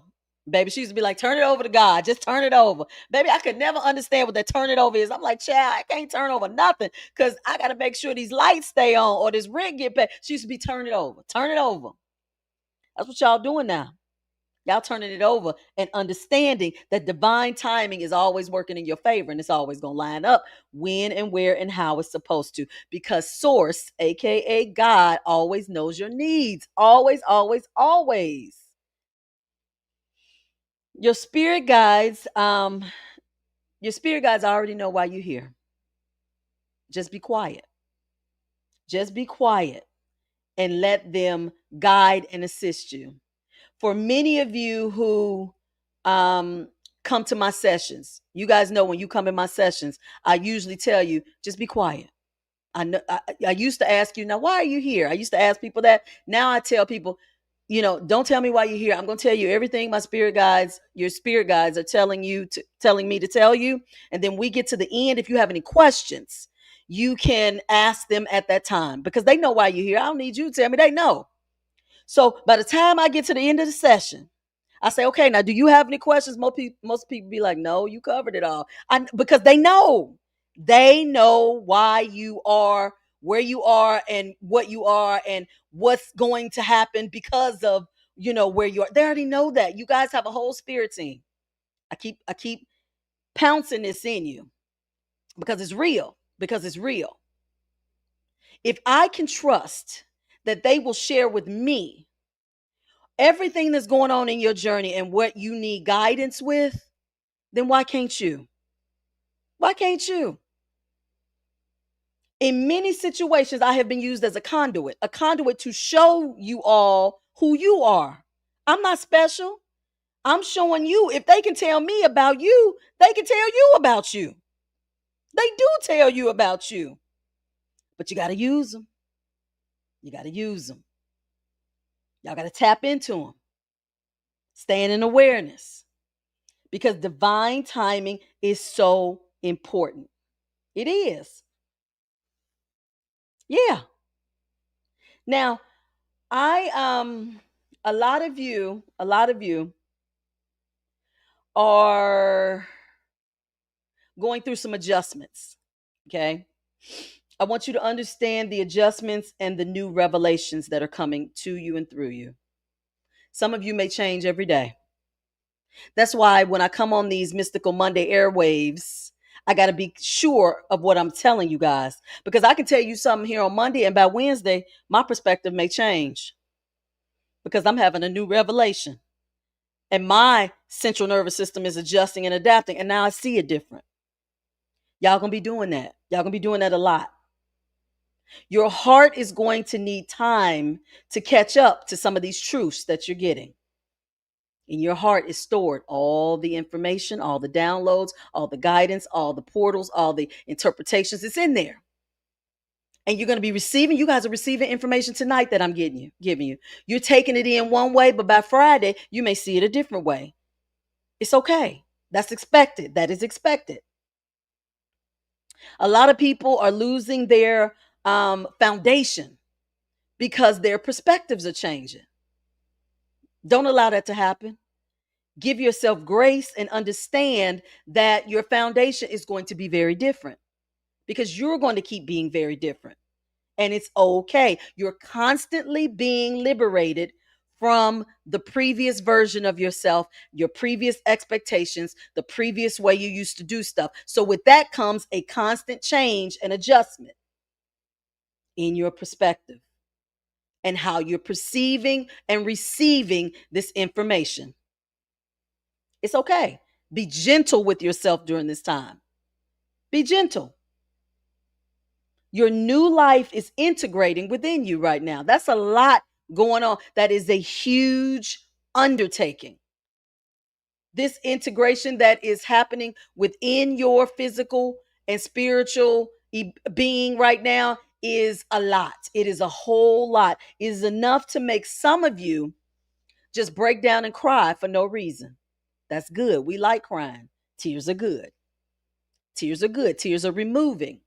Baby, she used to be like, turn it over to God. Just turn it over. Baby, I could never understand what that turn it over is. I'm like, child, I can't turn over nothing because I got to make sure these lights stay on or this rent get paid. She used to be turn it over. Turn it over. That's what y'all doing now. Y'all turning it over and understanding that divine timing is always working in your favor and it's always going to line up when and where and how it's supposed to because source, aka God, always knows your needs. Always, always, always. Your spirit guides, already know why you're here. Just be quiet. Just be quiet and let them guide and assist you. For many of you who come to my sessions, you guys know when you come in my sessions, I usually tell you, just be quiet. I know I used to ask you, now why are you here? I used to ask people that. Now I tell people, don't tell me why you're here. I'm going to tell you everything my spirit guides, your spirit guides are telling me to tell you. And then we get to the end. If you have any questions, you can ask them at that time because they know why you're here. I don't need you to tell me. They know. So by the time I get to the end of the session, I say, okay, now do you have any questions? Most people be like, no, you covered it all. Because they know why you are where you are and what you are and what's going to happen because of where you are. They already know that. You guys have a whole spirit team. I keep pouncing this in you because it's real. Because it's real. If I can trust that they will share with me everything that's going on in your journey and what you need guidance with, then why can't you? Why can't you? In many situations, I have been used as a conduit to show you all who you are. I'm not special. I'm showing you. If they can tell me about you, they can tell you about you. They do tell you about you, but you got to use them. You got to use them. Y'all got to tap into them. Staying in awareness because divine timing is so important. It is. Yeah. Now, I a lot of you are going through some adjustments. Okay. I want you to understand the adjustments and the new revelations that are coming to you and through you. Some of you may change every day. That's why when I come on these Mystical Monday airwaves, I got to be sure of what I'm telling you guys because I can tell you something here on Monday, and by Wednesday, my perspective may change because I'm having a new revelation and my central nervous system is adjusting and adapting. And now I see it different. Y'all gonna be doing that. Y'all gonna be doing that a lot. Your heart is going to need time to catch up to some of these truths that you're getting. In your heart is stored all the information, all the downloads, all the guidance, all the portals, all the interpretations. It's in there. And you're going to be receiving, you guys are receiving information tonight that I'm giving you. You're taking it in one way, but by Friday, you may see it a different way. It's okay. That's expected. That is expected. A lot of people are losing their foundation because their perspectives are changing. Don't allow that to happen. Give yourself grace and understand that your foundation is going to be very different because you're going to keep being very different. And it's okay. You're constantly being liberated from the previous version of yourself, your previous expectations, the previous way you used to do stuff. So, with that comes a constant change and adjustment in your perspective and how you're perceiving and receiving this information. It's okay. Be gentle with yourself during this time. Be gentle. Your new life is integrating within you right now. That's a lot going on. That is a huge undertaking. This integration that is happening within your physical and spiritual being right now is a lot. It is a whole lot. It is enough to make some of you just break down and cry for no reason. That's good. We like crying. Tears are good. Tears are good. Tears are removing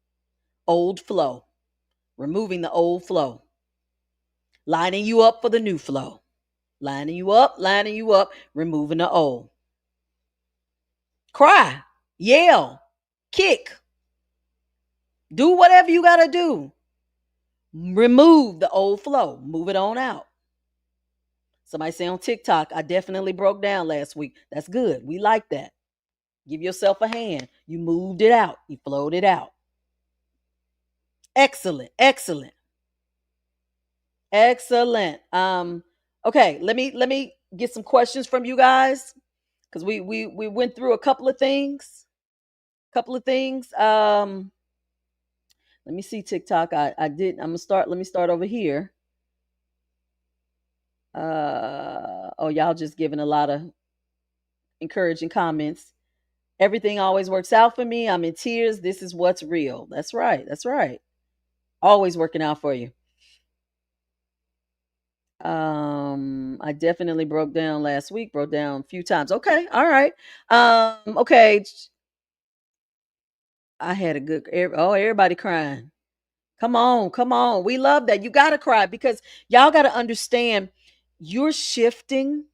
old flow, removing the old flow, lining you up for the new flow, lining you up, removing the old. Cry, yell, kick, do whatever you got to do. Remove the old flow, move it on out. Somebody say on TikTok, I definitely broke down last week. That's good. We like that. Give yourself a hand. You moved it out. You flowed it out. Excellent. Excellent. Excellent. Okay, let me get some questions from you guys because we went through a couple of things. Couple of things. Let me see TikTok. I did. I'm gonna start. Let me start over here. Oh, y'all just giving a lot of encouraging comments. Everything always works out for me. I'm in tears. This is what's real. That's right. That's right. Always working out for you. I definitely broke down last week, broke down a few times. Okay, all right. Okay. I had a good oh, everybody crying. Come on, come on. We love that. You gotta cry because y'all gotta understand you're shifting.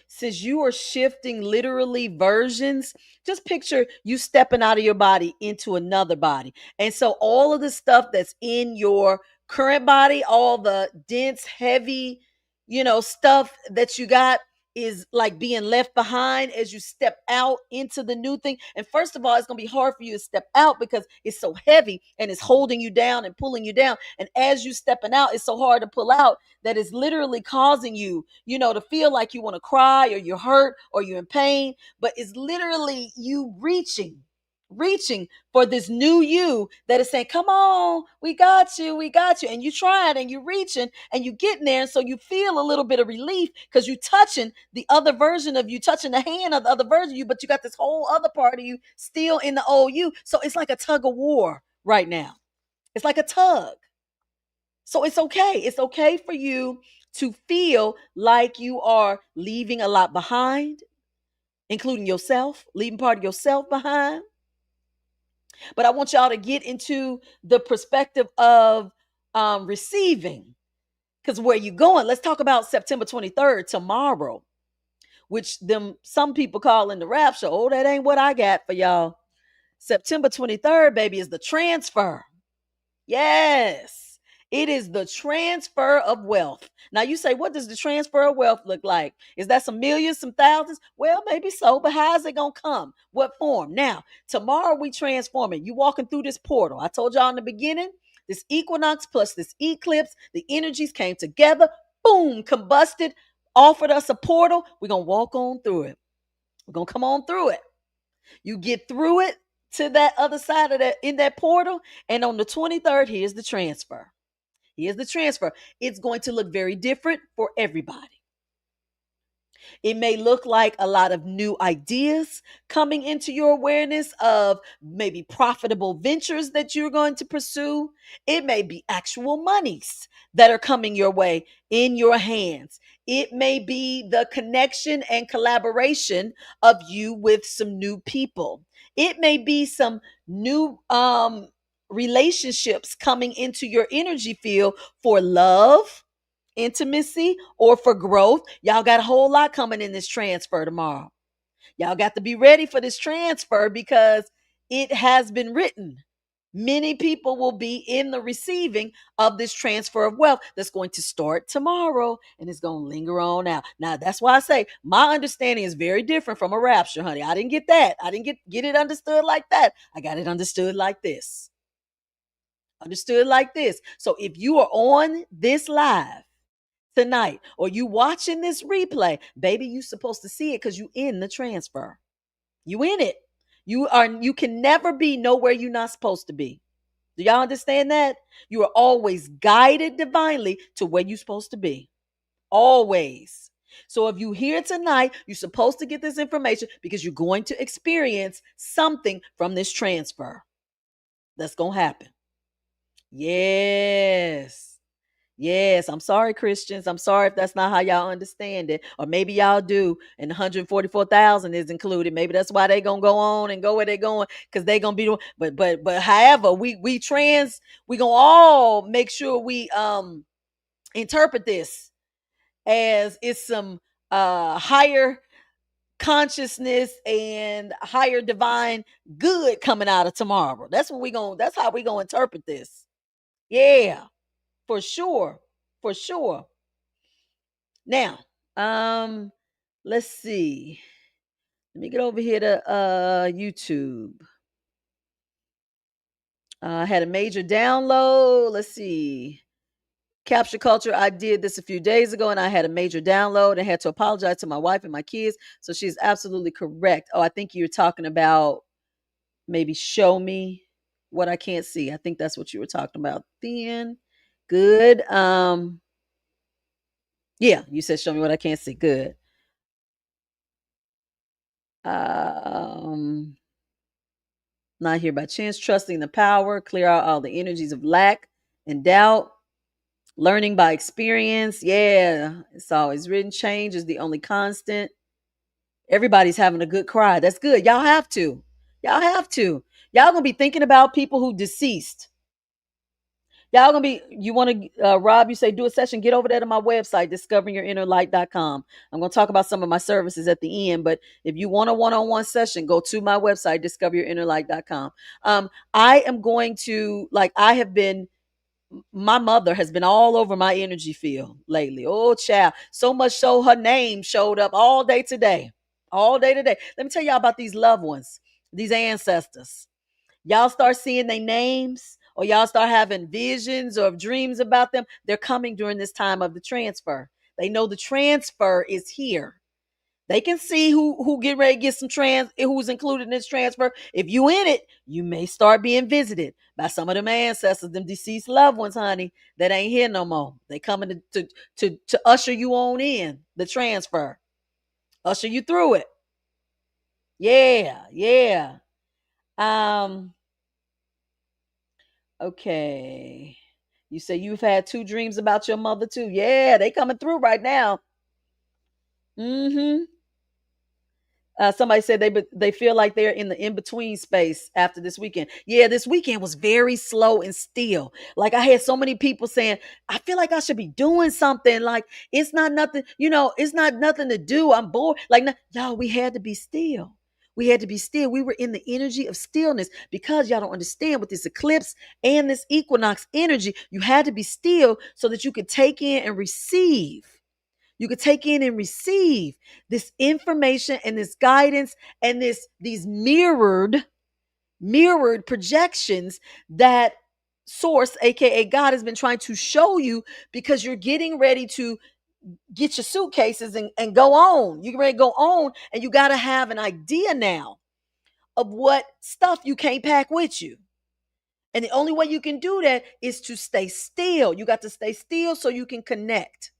Since you are shifting literally versions, just picture you stepping out of your body into another body. And so all of the stuff that's in your current body, all the dense, heavy, stuff that you got is like being left behind as you step out into the new thing. And first of all, it's going to be hard for you to step out because it's so heavy and it's holding you down and pulling you down. And as you stepping out, it's so hard to pull out that is literally causing you, to feel like you want to cry or you're hurt or you're in pain, but it's literally you reaching for this new you that is saying, come on, we got you, we got you. And you trying and you reaching and you getting there. And so you feel a little bit of relief because you touching the other version of you, touching the hand of the other version of you, but you got this whole other part of you still in the old you. So it's like a tug of war right now. It's like a tug. So it's okay. It's okay for you to feel like you are leaving a lot behind, including yourself, leaving part of yourself behind. But I want y'all to get into the perspective of receiving, because where you going? Let's talk about September 23rd, tomorrow, which them some people call in the rapture. Oh, that ain't what I got for y'all. September 23rd, baby, is the transfer. Yes, it is the transfer of wealth. Now you say, what does the transfer of wealth look like? Is that some millions, some thousands? Well, maybe so, but how is it gonna come? What form? Now, tomorrow we transform it. You walking through this portal. I told y'all in the beginning, this equinox plus this eclipse, the energies came together, boom, combusted, offered us a portal. We're gonna walk on through it. We're gonna come on through it. You get through it to that other side of that in that portal. And on the 23rd, here's the transfer. Here's the transfer. It's going to look very different for everybody. It may look like a lot of new ideas coming into your awareness of maybe profitable ventures that you're going to pursue. It may be actual monies that are coming your way in your hands. It may be the connection and collaboration of you with some new people. It may be some new relationships coming into your energy field for love, intimacy, or for growth. Y'all got a whole lot coming in this transfer tomorrow. Y'all got to be ready for this transfer because it has been written. Many people will be in the receiving of this transfer of wealth that's going to start tomorrow and it's going to linger on out. Now, that's why I say my understanding is very different from a rapture, honey. I didn't get that. I didn't get it understood like that. I got it understood like this. Understood like this. So if you are on this live tonight or you watching this replay, baby, you supposed to see it because you in the transfer. You in it. You can never be nowhere you're not supposed to be. Do y'all understand that? You are always guided divinely to where you're supposed to be. Always. So if you here tonight, you're supposed to get this information because you're going to experience something from this transfer. That's going to happen. Yes. Yes, I'm sorry, Christians. I'm sorry if that's not how y'all understand it. Or maybe y'all do, and 144,000 is included. Maybe that's why they gonna go on and go where they going, because they gonna be but however, we gonna all make sure we interpret this as it's some higher consciousness and higher divine good coming out of tomorrow. That's how we gonna interpret this. Yeah. For sure. For sure. Now, let's see. Let me get over here to YouTube. I had a major download. Let's see. Capture culture. I did this a few days ago and I had a major download and had to apologize to my wife and my kids. So she's absolutely correct. Oh, I think you're talking about maybe show me what I can't see. I think that's what you were talking about then. Good. Yeah, you said show me what I can't see. Good. Um, Not here by chance, trusting the power, clear out all the energies of lack and doubt, learning by experience. Yeah, it's always written. Change is the only constant. Everybody's having a good cry. That's good. Y'all have to. Y'all have to. Y'all gonna be thinking about people who deceased. Y'all gonna be, you want to, Rob, you say do a session, get over there to my website, discoveringyourinnerlight.com. I'm gonna talk about some of my services at the end, but if you want a one-on-one session, go to my website, discoveringyourinnerlight.com. I am going to, like, my mother has been all over my energy field lately. Oh, child. So much so her name showed up all day today. All day today. Let me tell y'all about these loved ones, these ancestors. Y'all start seeing their names or y'all start having visions or dreams about them. They're coming during this time of the transfer. They know the transfer is here. They can see who get ready to get some who's included in this transfer. If you in it, you may start being visited by some of them ancestors, them deceased loved ones, honey, that ain't here no more. They coming to usher you on in the transfer, usher you through it. Yeah, yeah. Um. Okay. You say you've had two dreams about your mother too. Yeah, they coming through right now. Mm-hmm. Somebody said they feel like they're in the in between space after this weekend. Yeah, this weekend was very slow and still. Like I had so many people saying, I feel like I should be doing something. Like it's not nothing, it's not nothing to do. I'm bored. Like y'all, we had to be still. We had to be still. We were in the energy of stillness because y'all don't understand with this eclipse and this equinox energy. You had to be still so that you could take in and receive. You could take in and receive this information and this guidance and these mirrored projections that source, aka God, has been trying to show you because you're getting ready to get your suitcases and go on. You're ready to go on, and you got to have an idea now of what stuff you can't pack with you. And the only way you can do that is to stay still. You got to stay still so you can connect.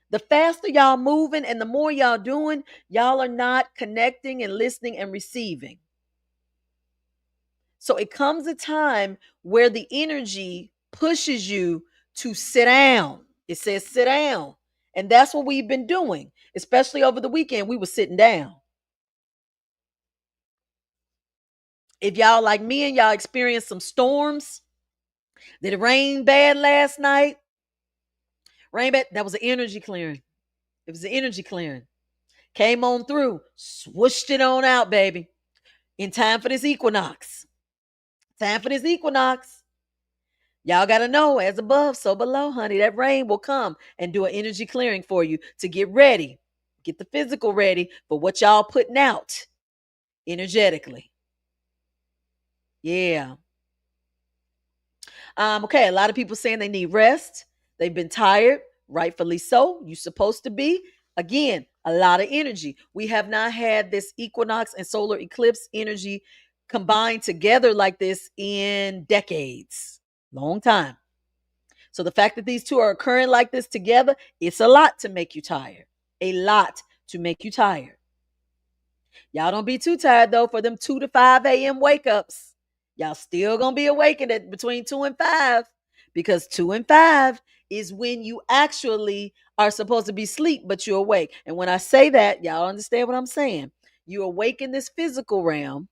The faster y'all moving and the more y'all doing, y'all are not connecting and listening and receiving. So it comes a time where the energy pushes you to sit down. It says sit down. And that's what we've been doing, especially over the weekend. We were sitting down. If y'all like me and y'all experienced some storms, did it rain bad last night? Rain bad, that was an energy clearing. It was an energy clearing. Came on through, swooshed it on out, baby. In time for this equinox. Time for this equinox. Y'all got to know, as above, so below, honey. That rain will come and do an energy clearing for you to get ready. Get the physical ready for what y'all putting out energetically. Yeah. Okay, a lot of people saying they need rest. They've been tired, rightfully so. You're supposed to be. Again, a lot of energy. We have not had this equinox and solar eclipse energy combined together like this in decades. Long time. So the fact that these two are occurring like this together, it's a lot to make you tired. A lot to make you tired. Y'all don't be too tired though for them 2 to 5 a.m. wake ups. Y'all still gonna be awakened at between 2 and 5 because 2 and 5 is when you actually are supposed to be asleep, but you're awake. And when I say that, y'all understand what I'm saying. You awaken this physical realm.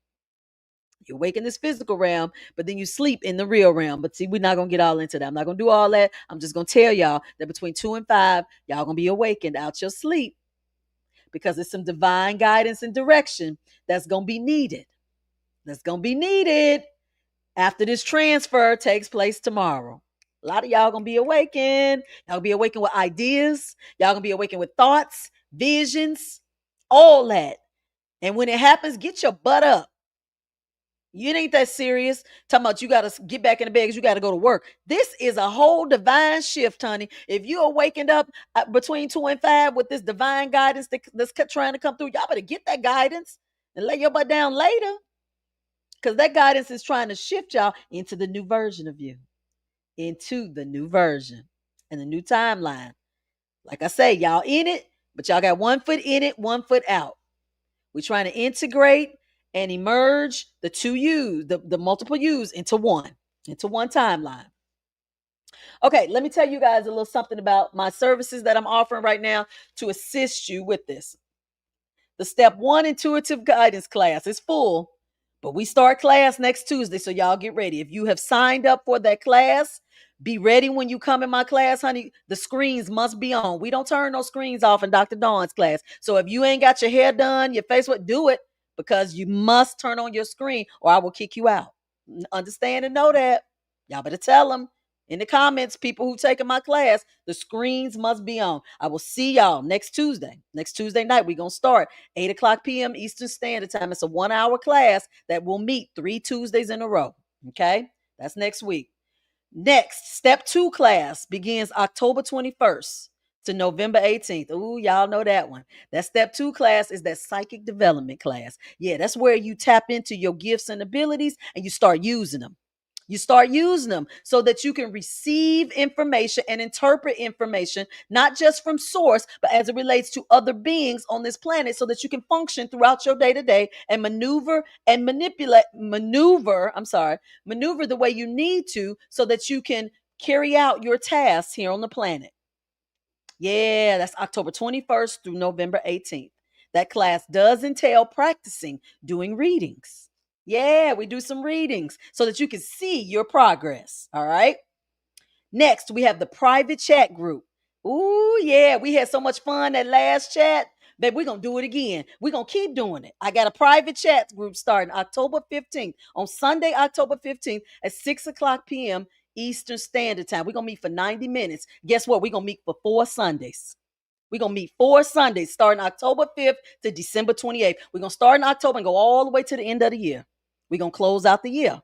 You awaken this physical realm, but then you sleep in the real realm. But see, we're not gonna get all into that. I'm not gonna do all that. I'm just gonna tell y'all that between 2 and 5, y'all gonna be awakened out your sleep because it's some divine guidance and direction that's going to be needed. That's going to be needed after this transfer takes place tomorrow. A lot of y'all going to be awakened. Y'all going to be awakened with ideas. Y'all going to be awakened with thoughts, visions, all that. And when it happens, get your butt up. You ain't that serious. Talking about you got to get back in the bed because you got to go to work. This is a whole divine shift, honey. If you awakened up between 2 and 5 with this divine guidance that's trying to come through, y'all better get that guidance and lay your butt down later because that guidance is trying to shift y'all into the new version of you, into the new version and the new timeline. Like I say, y'all in it, but y'all got 1 foot in it, 1 foot out. We're trying to integrate and emerge the two U's, the multiple U's into one timeline. Okay, let me tell you guys a little something about my services that I'm offering right now to assist you with this. The step 1 intuitive guidance class is full, but we start class next Tuesday, so y'all get ready. If you have signed up for that class, be ready when you come in my class, honey. The screens must be on. We don't turn those screens off in Dr. Dawn's class. So if you ain't got your hair done, your face, do it because you must turn on your screen or I will kick you out. Understand and know that. Y'all better tell them in the comments, people who taking my class, the screens must be on. I will see y'all next Tuesday. Next Tuesday night, we're going to start 8 o'clock p.m. Eastern Standard Time. It's a 1-hour class that will meet 3 Tuesdays in a row. Okay? That's next week. Next, step 2 class begins October 21st to November 18th. Ooh, y'all know that one. That step 2 class is that psychic development class. Yeah, that's where you tap into your gifts and abilities and you start using them. You start using them so that you can receive information and interpret information, not just from source, but as it relates to other beings on this planet, so that you can function throughout your day to day and maneuver and maneuver the way you need to so that you can carry out your tasks here on the planet. Yeah, that's October 21st through November 18th. That class does entail practicing doing readings. Yeah, we do some readings so that you can see your progress. All right. Next, we have the private chat group. Ooh, yeah, we had so much fun that last chat. Babe, we're going to do it again. We're going to keep doing it. I got a private chat group starting October 15th, on Sunday, October 15th at 6 o'clock p.m. Eastern Standard Time. We're going to meet for 90 minutes. Guess what? We're going to meet for 4 Sundays. We're going to meet 4 Sundays starting October 5th to December 28th. We're going to start in October and go all the way to the end of the year. We're going to close out the year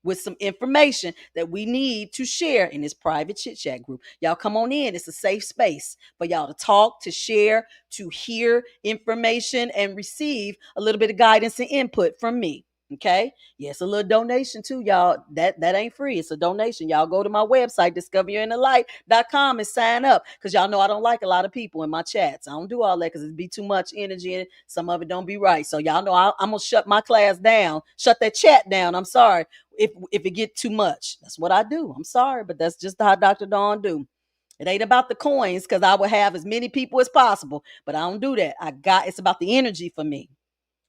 with some information that we need to share in this private chit chat group. Y'all come on in. It's a safe space for y'all to talk, to share, to hear information and receive a little bit of guidance and input from me. Okay. Yeah, it's a little donation too, y'all. That ain't free. It's a donation. Y'all go to my website, discoveryinthelight.com, and sign up. Because y'all know I don't like a lot of people in my chats. I don't do all that because it'd be too much energy and some of it don't be right. So y'all know I'm gonna shut my class down, shut that chat down. I'm sorry if it get too much. That's what I do. I'm sorry, but that's just how Dr. Dawn do. It ain't about the coins because I would have as many people as possible, but I don't do that. It's about the energy for me.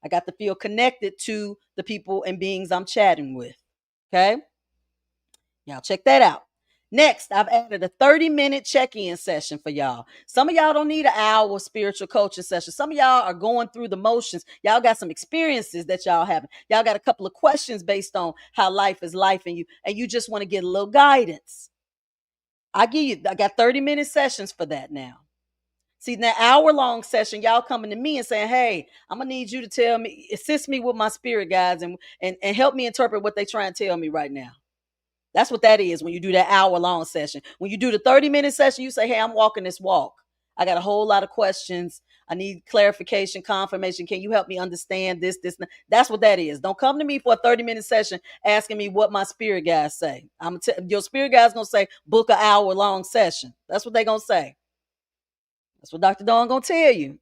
I got to feel connected to the people and beings I'm chatting with. Okay. Y'all check that out. Next, I've added a 30-minute check-in session for y'all. Some of y'all don't need an hour spiritual coaching session. Some of y'all are going through the motions. Y'all got some experiences that y'all haven't. Y'all got a couple of questions based on how life is life in you, and you just want to get a little guidance. I got 30-minute sessions for that now. See, that hour-long session, y'all coming to me and saying, hey, I'm going to need you to tell me, assist me with my spirit guides and help me interpret what they try and tell me right now. That's what that is when you do that hour-long session. When you do the 30-minute session, you say, hey, I'm walking this walk. I got a whole lot of questions. I need clarification, confirmation. Can you help me understand this? That's what that is. Don't come to me for a 30-minute session asking me what my spirit guides say. Your spirit guide's going to say, book an hour-long session. That's what they're going to say. That's what Dr. Dawn going to tell you.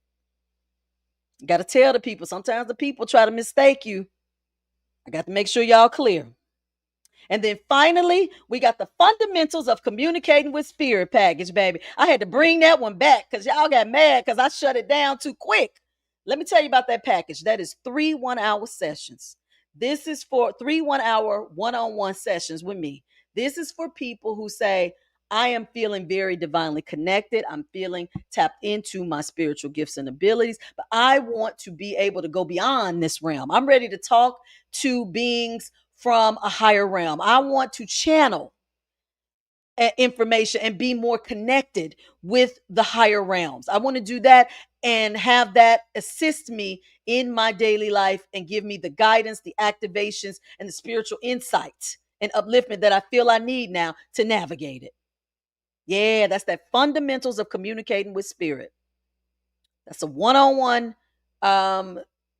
You got to tell the people. Sometimes the people try to mistake you. I got to make sure y'all clear. And then finally, we got the fundamentals of communicating with spirit package, baby. I had to bring that one back because y'all got mad because I shut it down too quick. Let me tell you about that package. That is 3 1-hour sessions. This is for 3 1-hour one-on-one sessions with me. This is for people who say, I am feeling very divinely connected. I'm feeling tapped into my spiritual gifts and abilities, but I want to be able to go beyond this realm. I'm ready to talk to beings from a higher realm. I want to channel information and be more connected with the higher realms. I want to do that and have that assist me in my daily life and give me the guidance, the activations, and the spiritual insights and upliftment that I feel I need now to navigate it. Yeah, that's that fundamentals of communicating with spirit. That's a one-on-one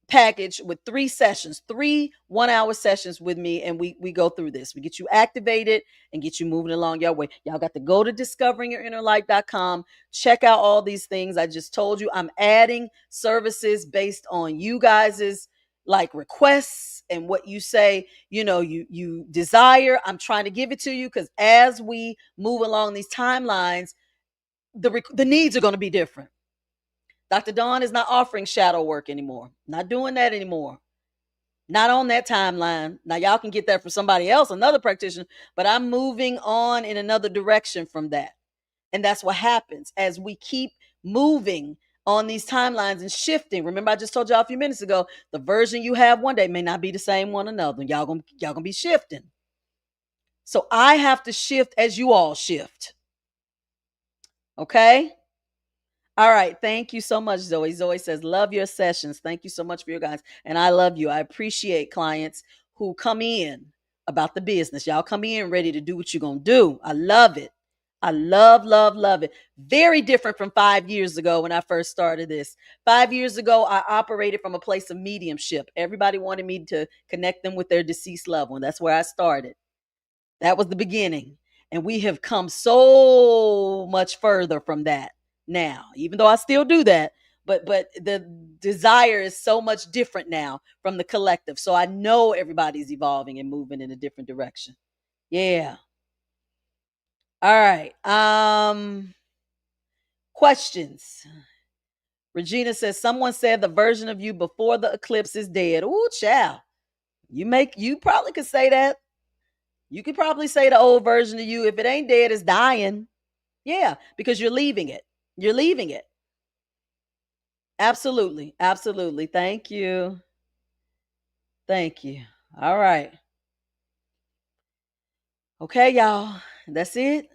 package with 3 sessions, 3 1-hour sessions with me, and we go through this. We get you activated and get you moving along your way. Y'all got to go to discoveringyourinnerlight.com, check out all these things I just told you. I'm adding services based on you guys's like requests and what you say, you desire. I'm trying to give it to you because as we move along these timelines, the needs are going to be different. Dr. Dawn is not offering shadow work anymore. Not doing that anymore. Not on that timeline. Now, y'all can get that from somebody else, another practitioner, but I'm moving on in another direction from that. And that's what happens as we keep moving on these timelines and shifting. Remember, I just told y'all a few minutes ago, the version you have one day may not be the same one another. Y'all gonna be shifting. So I have to shift as you all shift. Okay? All right. Thank you so much, Zoe. Zoe says, love your sessions. Thank you so much for your guys. And I love you. I appreciate clients who come in about the business. Y'all come in ready to do what you're going to do. I love it. I love, love, love it. Very different from 5 years ago when I first started this. 5 years ago, I operated from a place of mediumship. Everybody wanted me to connect them with their deceased loved one. That's where I started. That was the beginning. And we have come so much further from that now, even though I still do that. But the desire is so much different now from the collective. So I know everybody's evolving and moving in a different direction. Yeah. All right. Questions. Regina says someone said the version of you before the eclipse is dead. Ooh, child. You probably could say that. You could probably say the old version of you. If it ain't dead, it's dying. Yeah, because you're leaving it. You're leaving it. Absolutely. Absolutely. Thank you. Thank you. All right. Okay, y'all. That's it.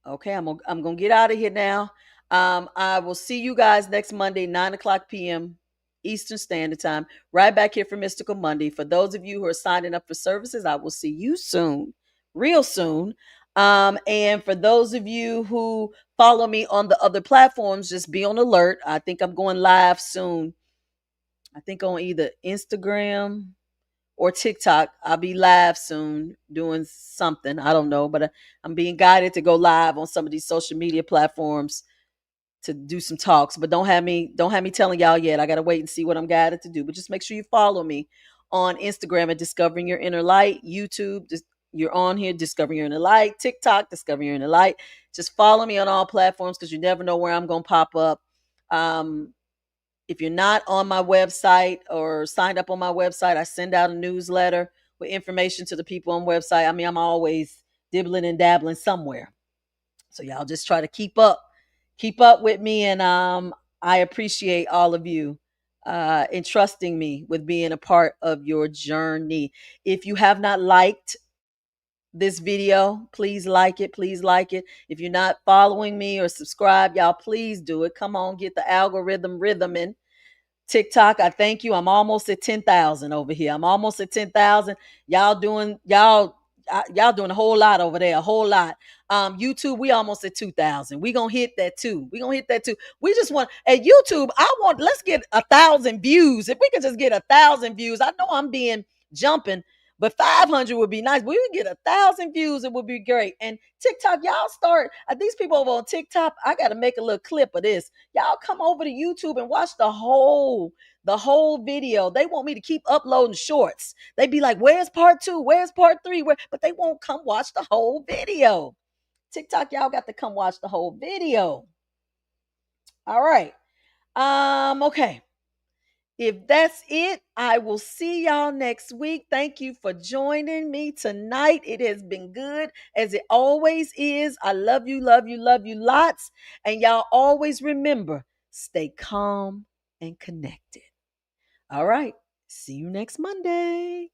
Okay, I'm gonna get out of here now. I will see you guys next Monday, 9 o'clock p.m. Eastern Standard Time, right back here for Mystical Monday. For those of you who are signing up for services, I will see you soon, real soon. And for those of you who follow me on the other platforms, just be on alert. I think I'm going live soon. I think on either Instagram or TikTok. I'll be live soon doing something. I don't know, but I'm being guided to go live on some of these social media platforms to do some talks. But don't have me telling y'all yet. I gotta wait and see what I'm guided to do. But just make sure you follow me on Instagram at Discovering Your Inner Light, YouTube. You're on here, Discovering Your Inner Light, TikTok, Discovering Your Inner Light. Just follow me on all platforms because you never know where I'm gonna pop up. Um, if you're not on my website or signed up on my website, I send out a newsletter with information to the people on website. I mean, I'm always dibbling and dabbling somewhere. So y'all just try to keep up with me. And I appreciate all of you entrusting me with being a part of your journey. If you have not liked this video, please like it. Please like it. If you're not following me or subscribe, y'all, please do it. Come on, get the algorithm rhythming. TikTok, I thank you. I'm almost at 10,000 over here. I'm almost at 10,000. Y'all doing a whole lot over there, a whole lot. YouTube, we almost at 2,000. We gonna hit that too. We gonna hit that too. We just want at YouTube. Let's get 1,000 views. If we could just get 1,000 views, I know I'm being jumping, but 500 would be nice. We would get 1,000 views. It would be great. And TikTok, y'all start. These people over on TikTok, I got to make a little clip of this. Y'all come over to YouTube and watch the whole video. They want me to keep uploading shorts. They be like, "Where's part 2? Where's part 3?" But they won't come watch the whole video. TikTok, y'all got to come watch the whole video. All right. Okay. If that's it, I will see y'all next week. Thank you for joining me tonight. It has been good as it always is. I love you, love you, love you lots. And y'all always remember, stay calm and connected. All right. See you next Monday.